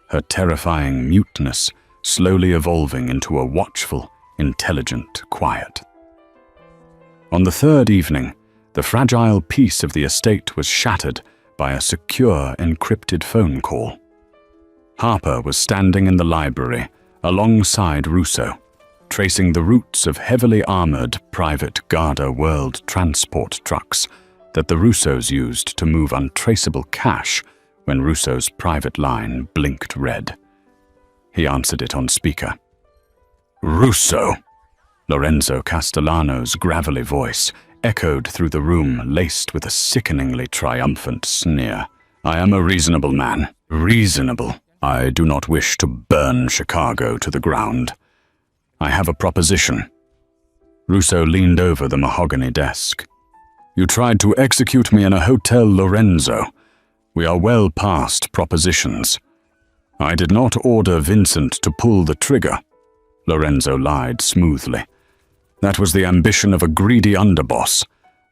her terrifying muteness slowly evolving into a watchful, intelligent quiet. On the 3rd evening, the fragile peace of the estate was shattered by a secure, encrypted phone call. Harper was standing in the library alongside Russo, tracing the routes of heavily armored private Garda World transport trucks that the Russos used to move untraceable cash when Russo's private line blinked red. He answered it on speaker. "Russo!" Lorenzo Castellano's gravelly voice echoed through the room, laced with a sickeningly triumphant sneer. "I am a reasonable man. Reasonable. I do not wish to burn Chicago to the ground. I have a proposition." Russo leaned over the mahogany desk. "You tried to execute me in a Hotel Lorenzo. We are well past propositions. I did not order Vincent to pull the trigger." Lorenzo lied smoothly. "That was the ambition of a greedy underboss.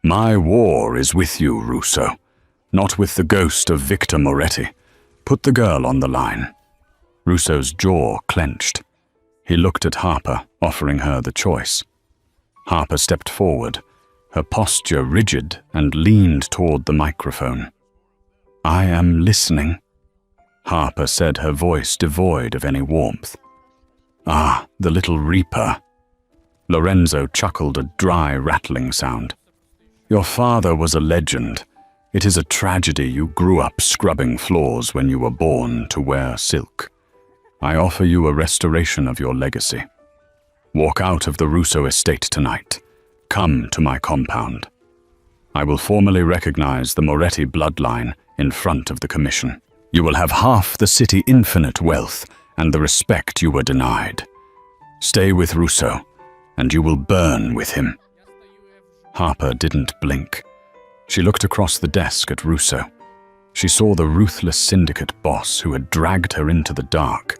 My war is with you, Russo, not with the ghost of Victor Moretti. Put the girl on the line." Russo's jaw clenched. He looked at Harper, offering her the choice. Harper stepped forward, her posture rigid, and leaned toward the microphone. "I am listening," Harper said, her voice devoid of any warmth. "Ah, the little reaper." Lorenzo chuckled a dry, rattling sound. "Your father was a legend. It is a tragedy you grew up scrubbing floors when you were born to wear silk. I offer you a restoration of your legacy. Walk out of the Russo estate tonight. Come to my compound. I will formally recognize the Moretti bloodline in front of the commission. You will have half the city infinite wealth and the respect you were denied. Stay with Russo, and you will burn with him." Harper didn't blink. She looked across the desk at Russo. She saw the ruthless syndicate boss who had dragged her into the dark,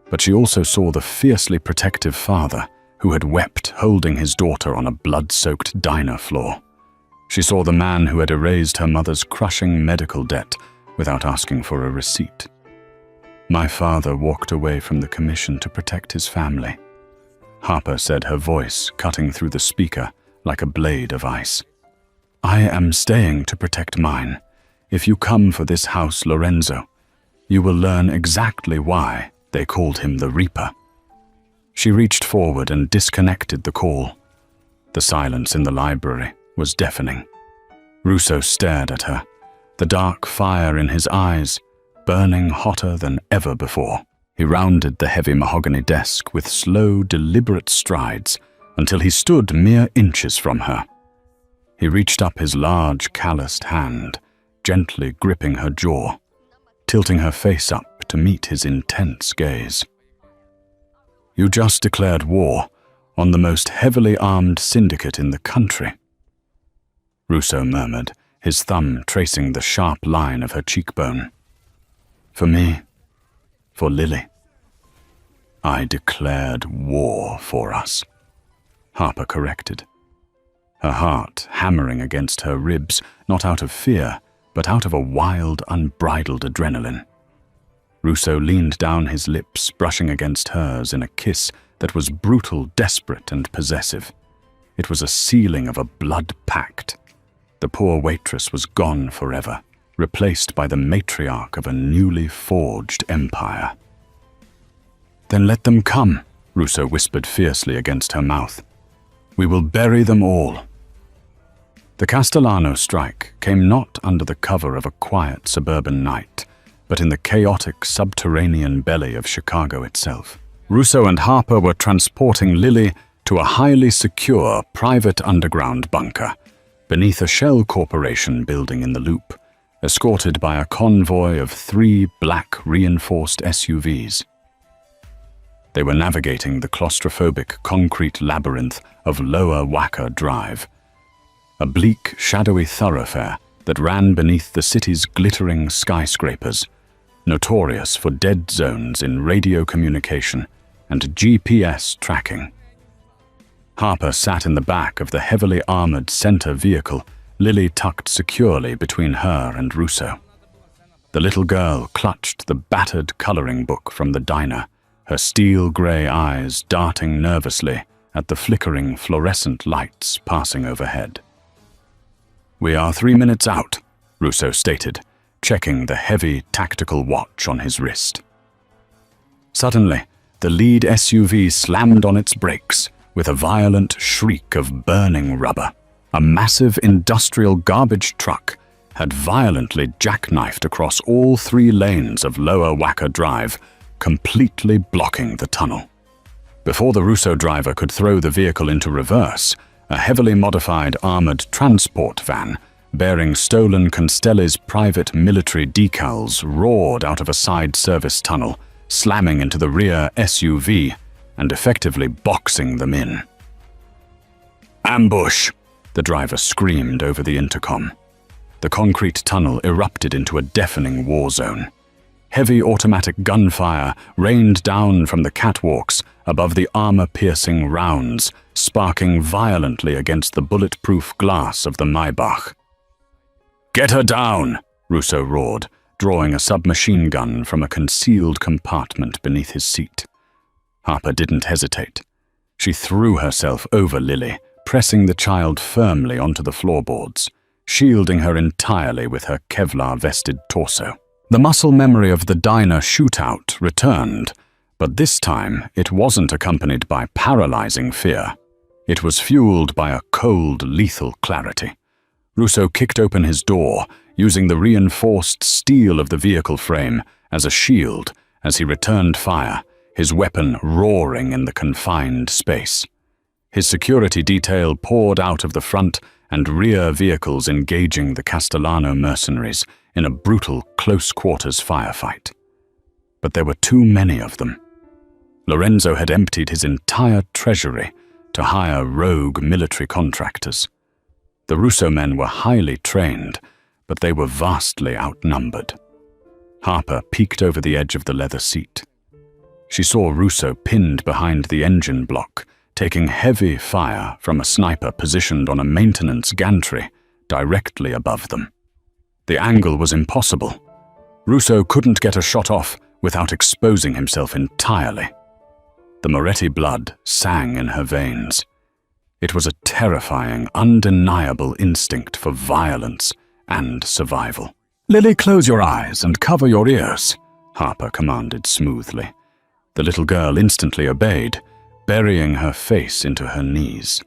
but she also saw the fiercely protective father who had wept holding his daughter on a blood-soaked diner floor. She saw the man who had erased her mother's crushing medical debt without asking for a receipt. "My father walked away from the commission to protect his family," Harper said, her voice cutting through the speaker like a blade of ice. "I am staying to protect mine. If you come for this house, Lorenzo, you will learn exactly why they called him the Reaper." She reached forward and disconnected the call. The silence in the library was deafening. Russo stared at her, the dark fire in his eyes burning hotter than ever before. He rounded the heavy mahogany desk with slow, deliberate strides until he stood mere inches from her. He reached up his large, calloused hand, gently gripping her jaw, tilting her face up to meet his intense gaze. "You just declared war on the most heavily armed syndicate in the country," Russo murmured, his thumb tracing the sharp line of her cheekbone. "For me, for Lily, I declared war for us," Harper corrected, her heart hammering against her ribs, not out of fear, but out of a wild, unbridled adrenaline. Russo leaned down, his lips brushing against hers in a kiss that was brutal, desperate, and possessive. It was a sealing of a blood pact. The poor waitress was gone forever, replaced by the matriarch of a newly forged empire. "Then let them come," Russo whispered fiercely against her mouth. "We will bury them all." The Castellano strike came not under the cover of a quiet suburban night, but in the chaotic subterranean belly of Chicago itself. Russo and Harper were transporting Lily to a highly secure private underground bunker beneath a shell corporation building in the Loop, escorted by a convoy of 3 black reinforced SUVs. They were navigating the claustrophobic concrete labyrinth of Lower Wacker Drive, a bleak, shadowy thoroughfare that ran beneath the city's glittering skyscrapers, notorious for dead zones in radio communication and GPS tracking. Harper sat in the back of the heavily armored center vehicle, Lily tucked securely between her and Russo. The little girl clutched the battered coloring book from the diner, her steel-gray eyes darting nervously at the flickering fluorescent lights passing overhead. "We are 3 minutes out," Russo stated, checking the heavy tactical watch on his wrist. Suddenly, the lead SUV slammed on its brakes with a violent shriek of burning rubber. A massive industrial garbage truck had violently jackknifed across all 3 lanes of Lower Wacker Drive, completely blocking the tunnel. Before the Russo driver could throw the vehicle into reverse, a heavily modified armored transport van bearing stolen Constelli's private military decals roared out of a side service tunnel, slamming into the rear SUV and effectively boxing them in. "Ambush!" the driver screamed over the intercom. The concrete tunnel erupted into a deafening war zone. Heavy automatic gunfire rained down from the catwalks above the armor-piercing rounds, sparking violently against the bulletproof glass of the Maybach. "Get her down!" Russo roared, drawing a submachine gun from a concealed compartment beneath his seat. Harper didn't hesitate. She threw herself over Lily, pressing the child firmly onto the floorboards, shielding her entirely with her Kevlar-vested torso. The muscle memory of the diner shootout returned, but this time it wasn't accompanied by paralyzing fear. It was fueled by a cold, lethal clarity. Russo kicked open his door, using the reinforced steel of the vehicle frame as a shield as he returned fire, his weapon roaring in the confined space. His security detail poured out of the front and rear vehicles, engaging the Castellano mercenaries in a brutal close-quarters firefight. But there were too many of them. Lorenzo had emptied his entire treasury to hire rogue military contractors. The Russo men were highly trained, but they were vastly outnumbered. Harper peeked over the edge of the leather seat. She saw Russo pinned behind the engine block, taking heavy fire from a sniper positioned on a maintenance gantry directly above them. The angle was impossible. Russo couldn't get a shot off without exposing himself entirely. The Moretti blood sang in her veins. It was a terrifying, undeniable instinct for violence and survival. "Lily, close your eyes and cover your ears," Harper commanded smoothly. The little girl instantly obeyed, burying her face into her knees.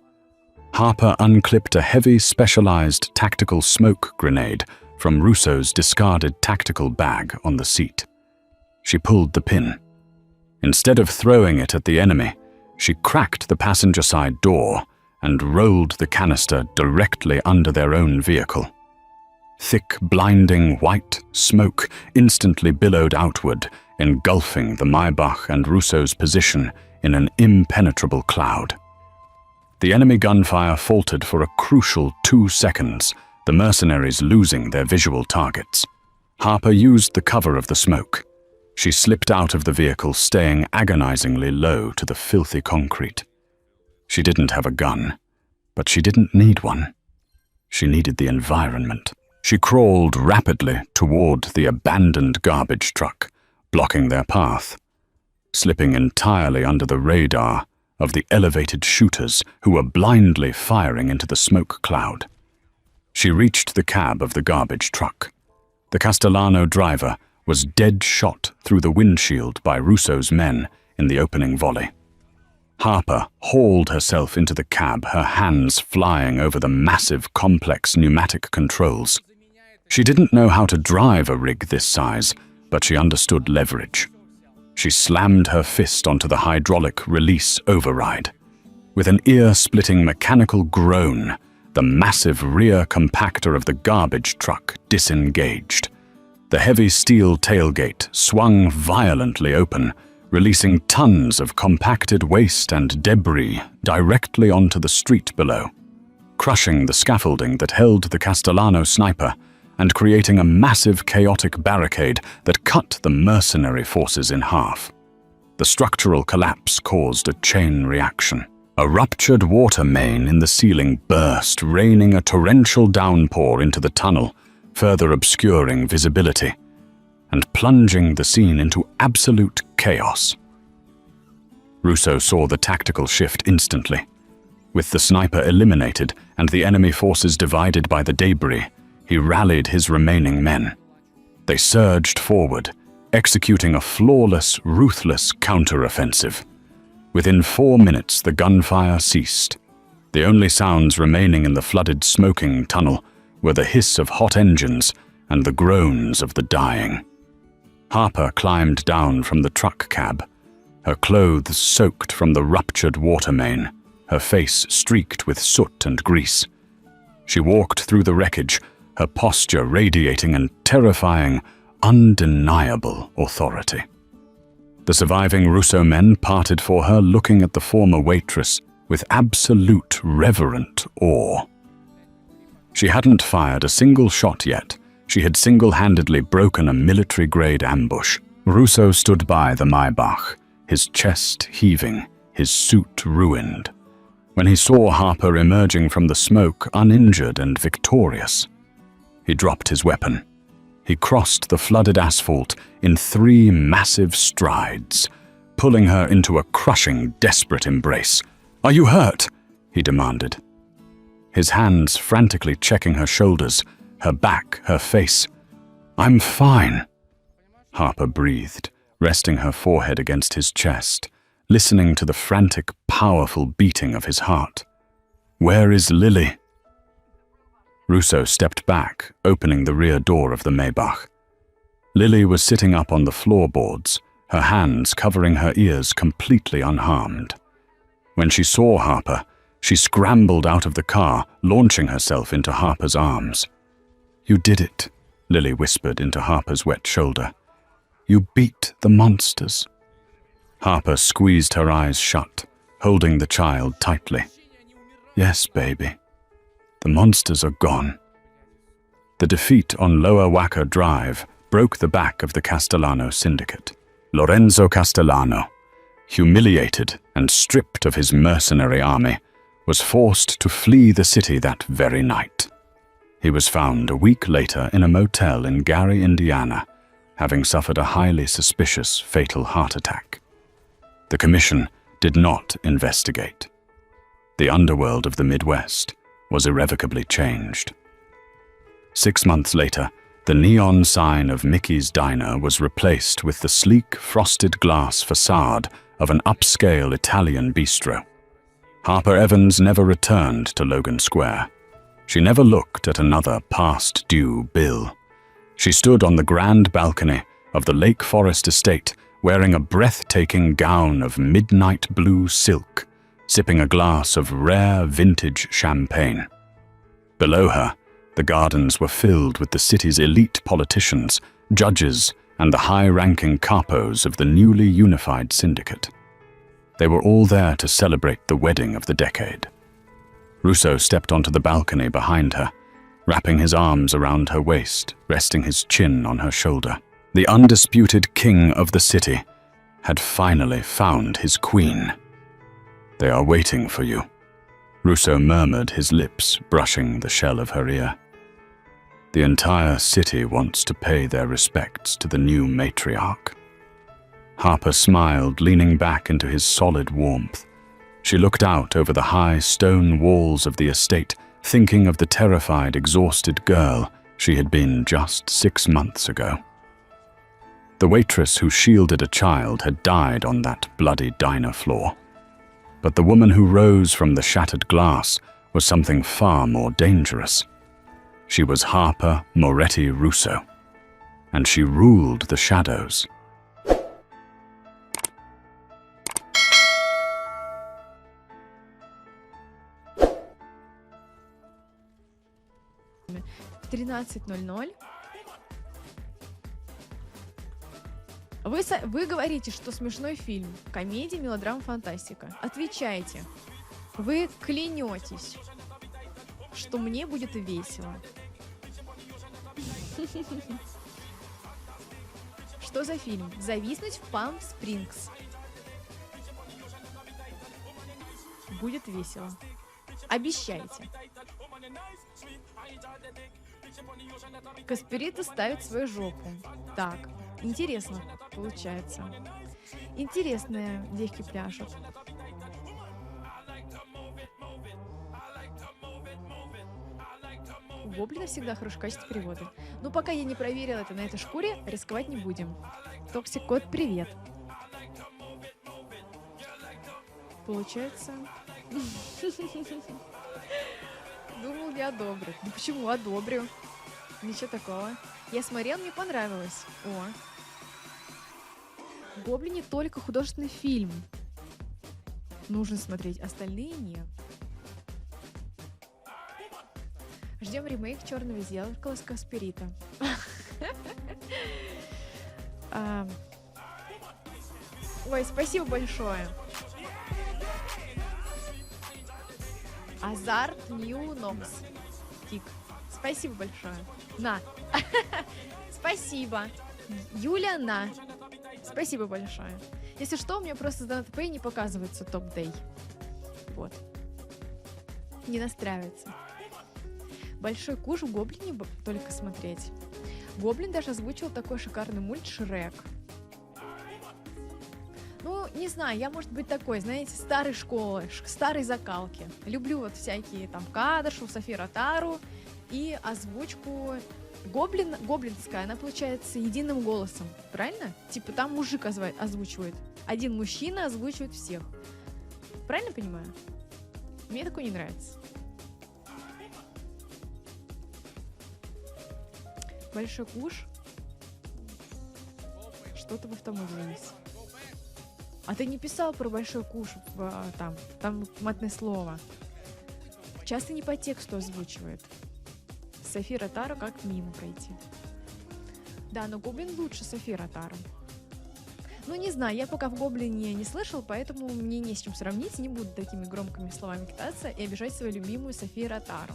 Harper unclipped a heavy, specialized tactical smoke grenade from Russo's discarded tactical bag on the seat. She pulled the pin. Instead of throwing it at the enemy, she cracked the passenger side door and rolled the canister directly under their own vehicle. Thick, blinding white smoke instantly billowed outward, engulfing the Maybach and Rousseau's position in an impenetrable cloud. The enemy gunfire faltered for a crucial 2 seconds, the mercenaries losing their visual targets. Harper used the cover of the smoke. She slipped out of the vehicle, staying agonizingly low to the filthy concrete. She didn't have a gun, but she didn't need one. She needed the environment. She crawled rapidly toward the abandoned garbage truck, blocking their path, slipping entirely under the radar of the elevated shooters who were blindly firing into the smoke cloud. She reached the cab of the garbage truck. The Castellano driver was dead shot through the windshield by Rousseau's men in the opening volley. Harper hauled herself into the cab, her hands flying over the massive, complex pneumatic controls. She didn't know how to drive a rig this size, but she understood leverage. She slammed her fist onto the hydraulic release override. With an ear-splitting mechanical groan, the massive rear compactor of the garbage truck disengaged. The heavy steel tailgate swung violently open, releasing tons of compacted waste and debris directly onto the street below, crushing the scaffolding that held the Castellano sniper and creating a massive chaotic barricade that cut the mercenary forces in half. The structural collapse caused a chain reaction. A ruptured water main in the ceiling burst, raining a torrential downpour into the tunnel, further obscuring visibility and plunging the scene into absolute chaos. Rousseau saw the tactical shift instantly. With the sniper eliminated and the enemy forces divided by the debris, he rallied his remaining men. They surged forward, executing a flawless, ruthless counteroffensive. Within 4 minutes, the gunfire ceased. The only sounds remaining in the flooded, smoking tunnel were the hiss of hot engines and the groans of the dying. Harper climbed down from the truck cab, her clothes soaked from the ruptured water main, her face streaked with soot and grease. She walked through the wreckage, her posture radiating an terrifying, undeniable authority. The surviving Rousseau men parted for her, looking at the former waitress with absolute reverent awe. She hadn't fired a single shot yet. She had single-handedly broken a military-grade ambush. Rousseau stood by the Maybach, his chest heaving, his suit ruined. When he saw Harper emerging from the smoke, uninjured and victorious, he dropped his weapon. He crossed the flooded asphalt in 3 massive strides, pulling her into a crushing, desperate embrace. "Are you hurt?" he demanded. His hands frantically checking her shoulders, her back, her face. "I'm fine," Harper breathed, resting her forehead against his chest, listening to the frantic, powerful beating of his heart. "Where is Lily?" Rousseau stepped back, opening the rear door of the Maybach. Lily was sitting up on the floorboards, her hands covering her ears, completely unharmed. When she saw Harper, she scrambled out of the car, launching herself into Harper's arms. "You did it," Lily whispered into Harper's wet shoulder. "You beat the monsters." Harper squeezed her eyes shut, holding the child tightly. "Yes, baby. The monsters are gone." The defeat on Lower Wacker Drive broke the back of the Castellano syndicate. Lorenzo Castellano, humiliated and stripped of his mercenary army, was forced to flee the city that very night. He was found a week later in a motel in Gary, Indiana, having suffered a highly suspicious fatal heart attack. The commission did not investigate. The underworld of the Midwest was irrevocably changed. 6 months later, the neon sign of Mickey's Diner was replaced with the sleek, frosted glass facade of an upscale Italian bistro. Harper Evans never returned to Logan Square. She never looked at another past-due bill. She stood on the grand balcony of the Lake Forest estate, wearing a breathtaking gown of midnight blue silk, sipping a glass of rare vintage champagne. Below her, the gardens were filled with the city's elite politicians, judges, and the high-ranking capos of the newly unified syndicate. They were all there to celebrate the wedding of the decade. Russo stepped onto the balcony behind her, wrapping his arms around her waist, resting his chin on her shoulder. The undisputed king of the city had finally found his queen. "They are waiting for you," Russo murmured, his lips brushing the shell of her ear. "The entire city wants to pay their respects to the new matriarch." Harper smiled, leaning back into his solid warmth. She looked out over the high stone walls of the estate, thinking of the terrified, exhausted girl she had been just 6 months ago. The waitress who shielded a child had died on that bloody diner floor. But the woman who rose from the shattered glass was something far more dangerous. She was Harper Moretti Russo, and she ruled the shadows. В 13:00. Вы говорите, что смешной фильм. Комедия, мелодрама, фантастика. Отвечайте. Вы клянетесь, что мне будет весело. Что за фильм? «Зависнуть в Палм-Спрингс». Будет весело. Обещайте. Каспирита ставит свою жопу. Так, интересно получается. Интересные девки пляшут. У Гоблина всегда хорошее качество перевода. Но пока я не проверила это на этой шкуре, рисковать не будем. Токсик Кот, привет. Получается... Думал, я одобрю. Да почему одобрю? Ничего такого. Я смотрел, мне понравилось. О. Гоблин не только художественный фильм. Нужно смотреть, остальные нет. Ждем ремейк «Черного зеркала» с Каспирита. Ой, спасибо большое. Азарт Нью Нокс. Тик. Спасибо большое. На. Спасибо. Юля, на. Спасибо большое. Если что, у меня просто с DonutPay не показывается топ-дей. Вот. Не настраивается. Большой куш в Гоблине только смотреть. Гоблин даже озвучил такой шикарный мульт «Шрек». Ну, не знаю, я, может быть, такой, знаете, старой школы, старой закалки. Люблю вот всякие там Кадышу, Софи Ротару и озвучку гоблинская, она получается единым голосом, правильно? Типа там мужик озвучивает. Один мужчина озвучивает всех. Правильно понимаю? Мне такое не нравится. Большой куш. Что-то в автомобиле завис. А ты не писал про большой куш там матное слово. Часто не по тексту озвучивает. Софи Ротару как мимо пройти. Да, но Гоблин лучше Софи Ротару. Ну, не знаю, я пока в Гоблине не слышал, поэтому мне не с чем сравнить, не буду такими громкими словами кидаться и обижать свою любимую Софи Ротару.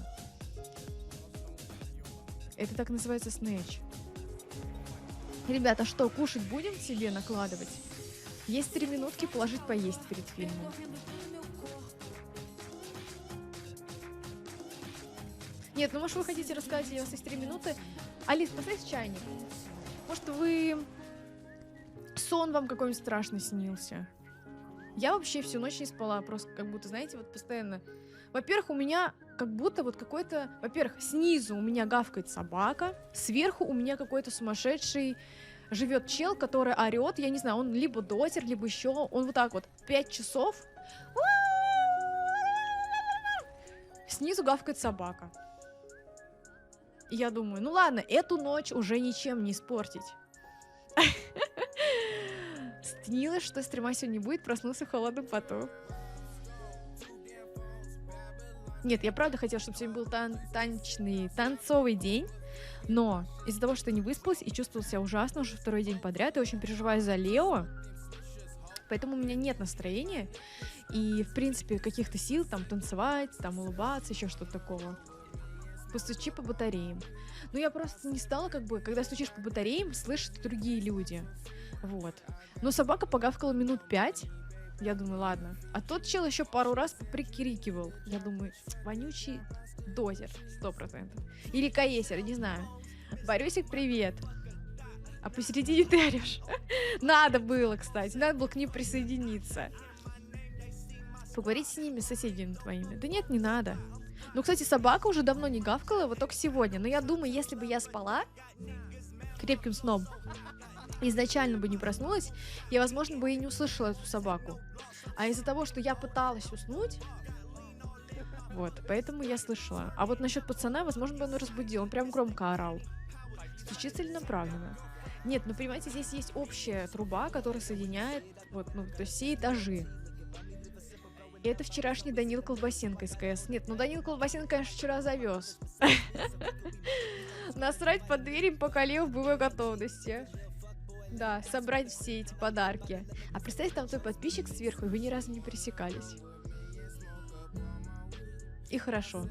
Это так называется снэч. Ребята, что, кушать будем себе накладывать? Есть 3 минутки положить поесть перед фильмом. Нет, ну может вы хотите рассказать, у вас есть 3 минуты. Алис, поставь чайник. Может вы... Сон вам какой-нибудь страшный снился? Я вообще всю ночь не спала, просто как будто, знаете, вот постоянно... Во-первых, у меня как будто вот какой-то... Во-первых, снизу у меня гавкает собака, сверху у меня какой-то сумасшедший живет чел, который орет, я не знаю, он либо дотер, либо еще, он вот так вот 5 часов. Снизу гавкает собака. И я думаю, ну ладно, эту ночь уже ничем не испортить. Снилось, что стрима сегодня не будет, проснулся в холодном поту. Нет, я правда хотела, чтобы сегодня был танчный, танцовый день, но из-за того, что я не выспалась и чувствовала себя ужасно уже второй день подряд, я очень переживаю за Лео, поэтому у меня нет настроения и, в принципе, каких-то сил там танцевать, там улыбаться, еще что-то такого. Постучи по батареям. Ну, я просто не стала, как бы, когда стучишь по батареям, слышат другие люди. Вот. Но собака погавкала минут 5. Я думаю, ладно. А тот чел еще пару раз поприкрикивал. Я думаю, вонючий дозер, 100%. Или каесер, не знаю. Борисик, привет. А посередине ты орешь. Надо было, кстати, надо было к ним присоединиться. Поговорить с ними, с соседями твоими. Да нет, не надо. Ну, кстати, собака уже давно не гавкала, вот только сегодня. Но я думаю, если бы я спала крепким сном, изначально бы не проснулась, я, возможно, бы и не услышала эту собаку. А из-за того, что я пыталась уснуть, вот, поэтому я слышала. А вот насчет пацана, возможно, бы он разбудил. Он прям громко орал. Стучит целенаправленно. Нет, ну, понимаете, здесь есть общая труба, которая соединяет, вот, ну, то есть все этажи. И это вчерашний Данил Колбасенко из КС. Нет, ну Данил Колбасенко, конечно, вчера завез. Насрать под дверь им по коле в боевой готовности. Да, собрать все эти подарки. А представь, там твой подписчик сверху, и вы ни разу не пересекались. И хорошо.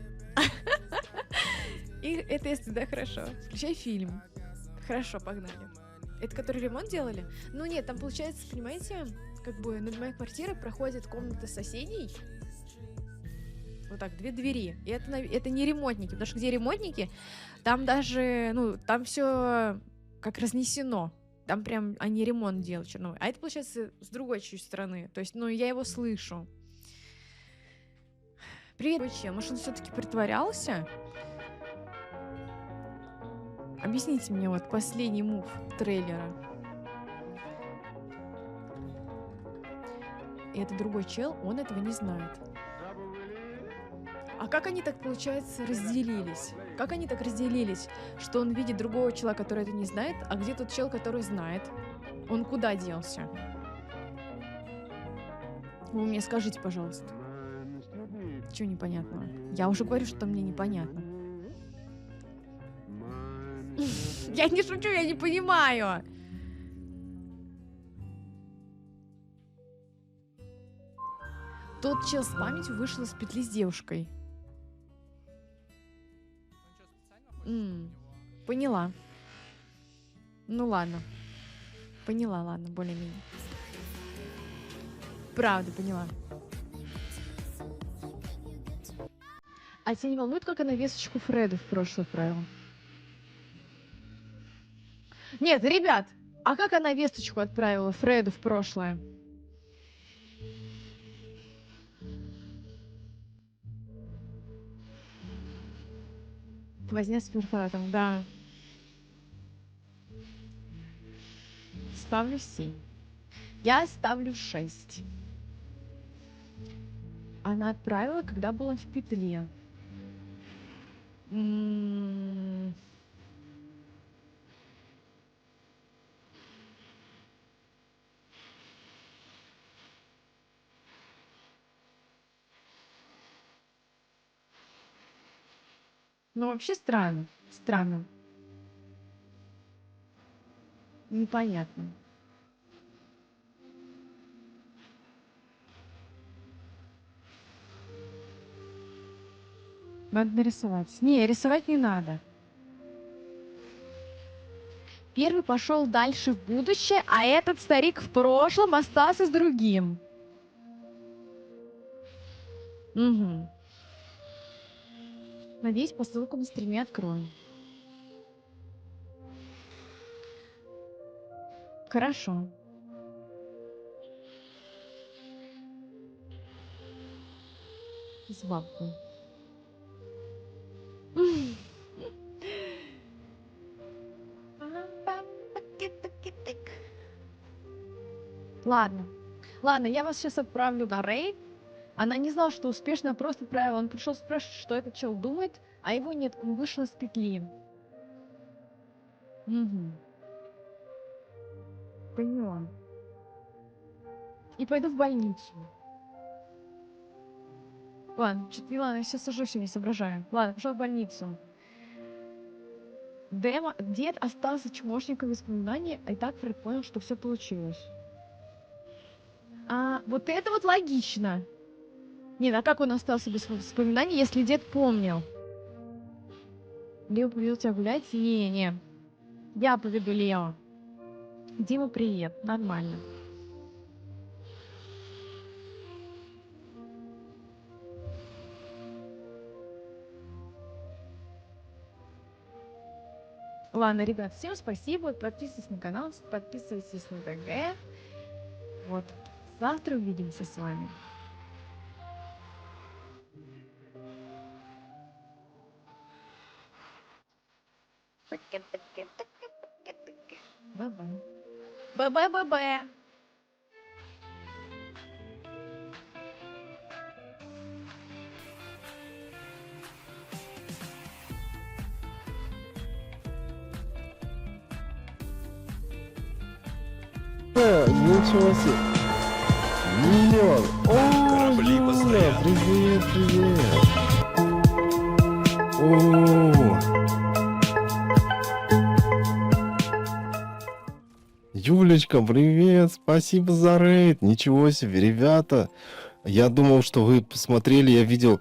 И это если да, хорошо. Включай фильм. Хорошо, погнали. Это который ремонт делали? Ну нет, там получается, понимаете, как бы над моей квартирой проходит комната соседей. Вот так, 2 двери. И это не ремонтники, потому что где ремонтники, там даже, ну, там все как разнесено. Там прям они ремонт делают черновой. А это, получается, с другой чуть стороны. То есть, ну, я его слышу. Привет, вообще. Может, он все-таки притворялся? Объясните мне вот последний мув трейлера. И это другой чел, он этого не знает. А как они так, получается, разделились? Как они так разделились, что он видит другого чела, который это не знает, а где тот чел, который знает? Он куда делся? Вы мне скажите, пожалуйста. Чего непонятного? Я уже говорю, что мне непонятно. Я не шучу, я не понимаю. Тот чел с памятью вышел из петли с девушкой. Поняла. Ну ладно. Поняла, ладно, более-менее. Правда, поняла. А тебя не волнует, как она весточку Фреду в прошлое отправила? Нет, ребят, а как она весточку отправила Фреду в прошлое? Возня с перфоратом, да. Ставлю 7. Я ставлю 6. Она отправила, когда была в петле. Ну, вообще странно. Странно. Непонятно. Надо нарисовать. Не, рисовать не надо. Первый пошел дальше в будущее, а этот старик в прошлом остался с другим. Угу. Надеюсь, посылку на стриме откроем. Хорошо. С бабкой. Ладно. Ладно, я вас сейчас отправлю на рейд. Она не знала, что успешно, просто отправила. Он пришел спрашивать, что этот чел думает, а его нет, он вышел из петли. Угу. Поняла. И пойду в больницу. Ладно, ладно, я сейчас сажусь и не соображаю. Ладно, пошел в больницу. Дед остался чмошником воспоминаний, а и так понял, что все получилось. А вот это вот логично. Не, а как он остался без воспоминаний, если дед помнил? Лео повел тебя гулять? Не. Я поведу Лео. Дима, привет. Нормально. Ладно, ребят, всем спасибо. Подписывайтесь на канал, подписывайтесь на ТГ. Вот. Завтра увидимся с вами. Бай-бай. Бай-бай-бай-бай. Ничего себе. Миллион. О, Корабли Юля, постоянно. привет, привет. О. Юлечка, привет, спасибо за рейд. Ничего себе, ребята. Я думал, что вы посмотрели, я видел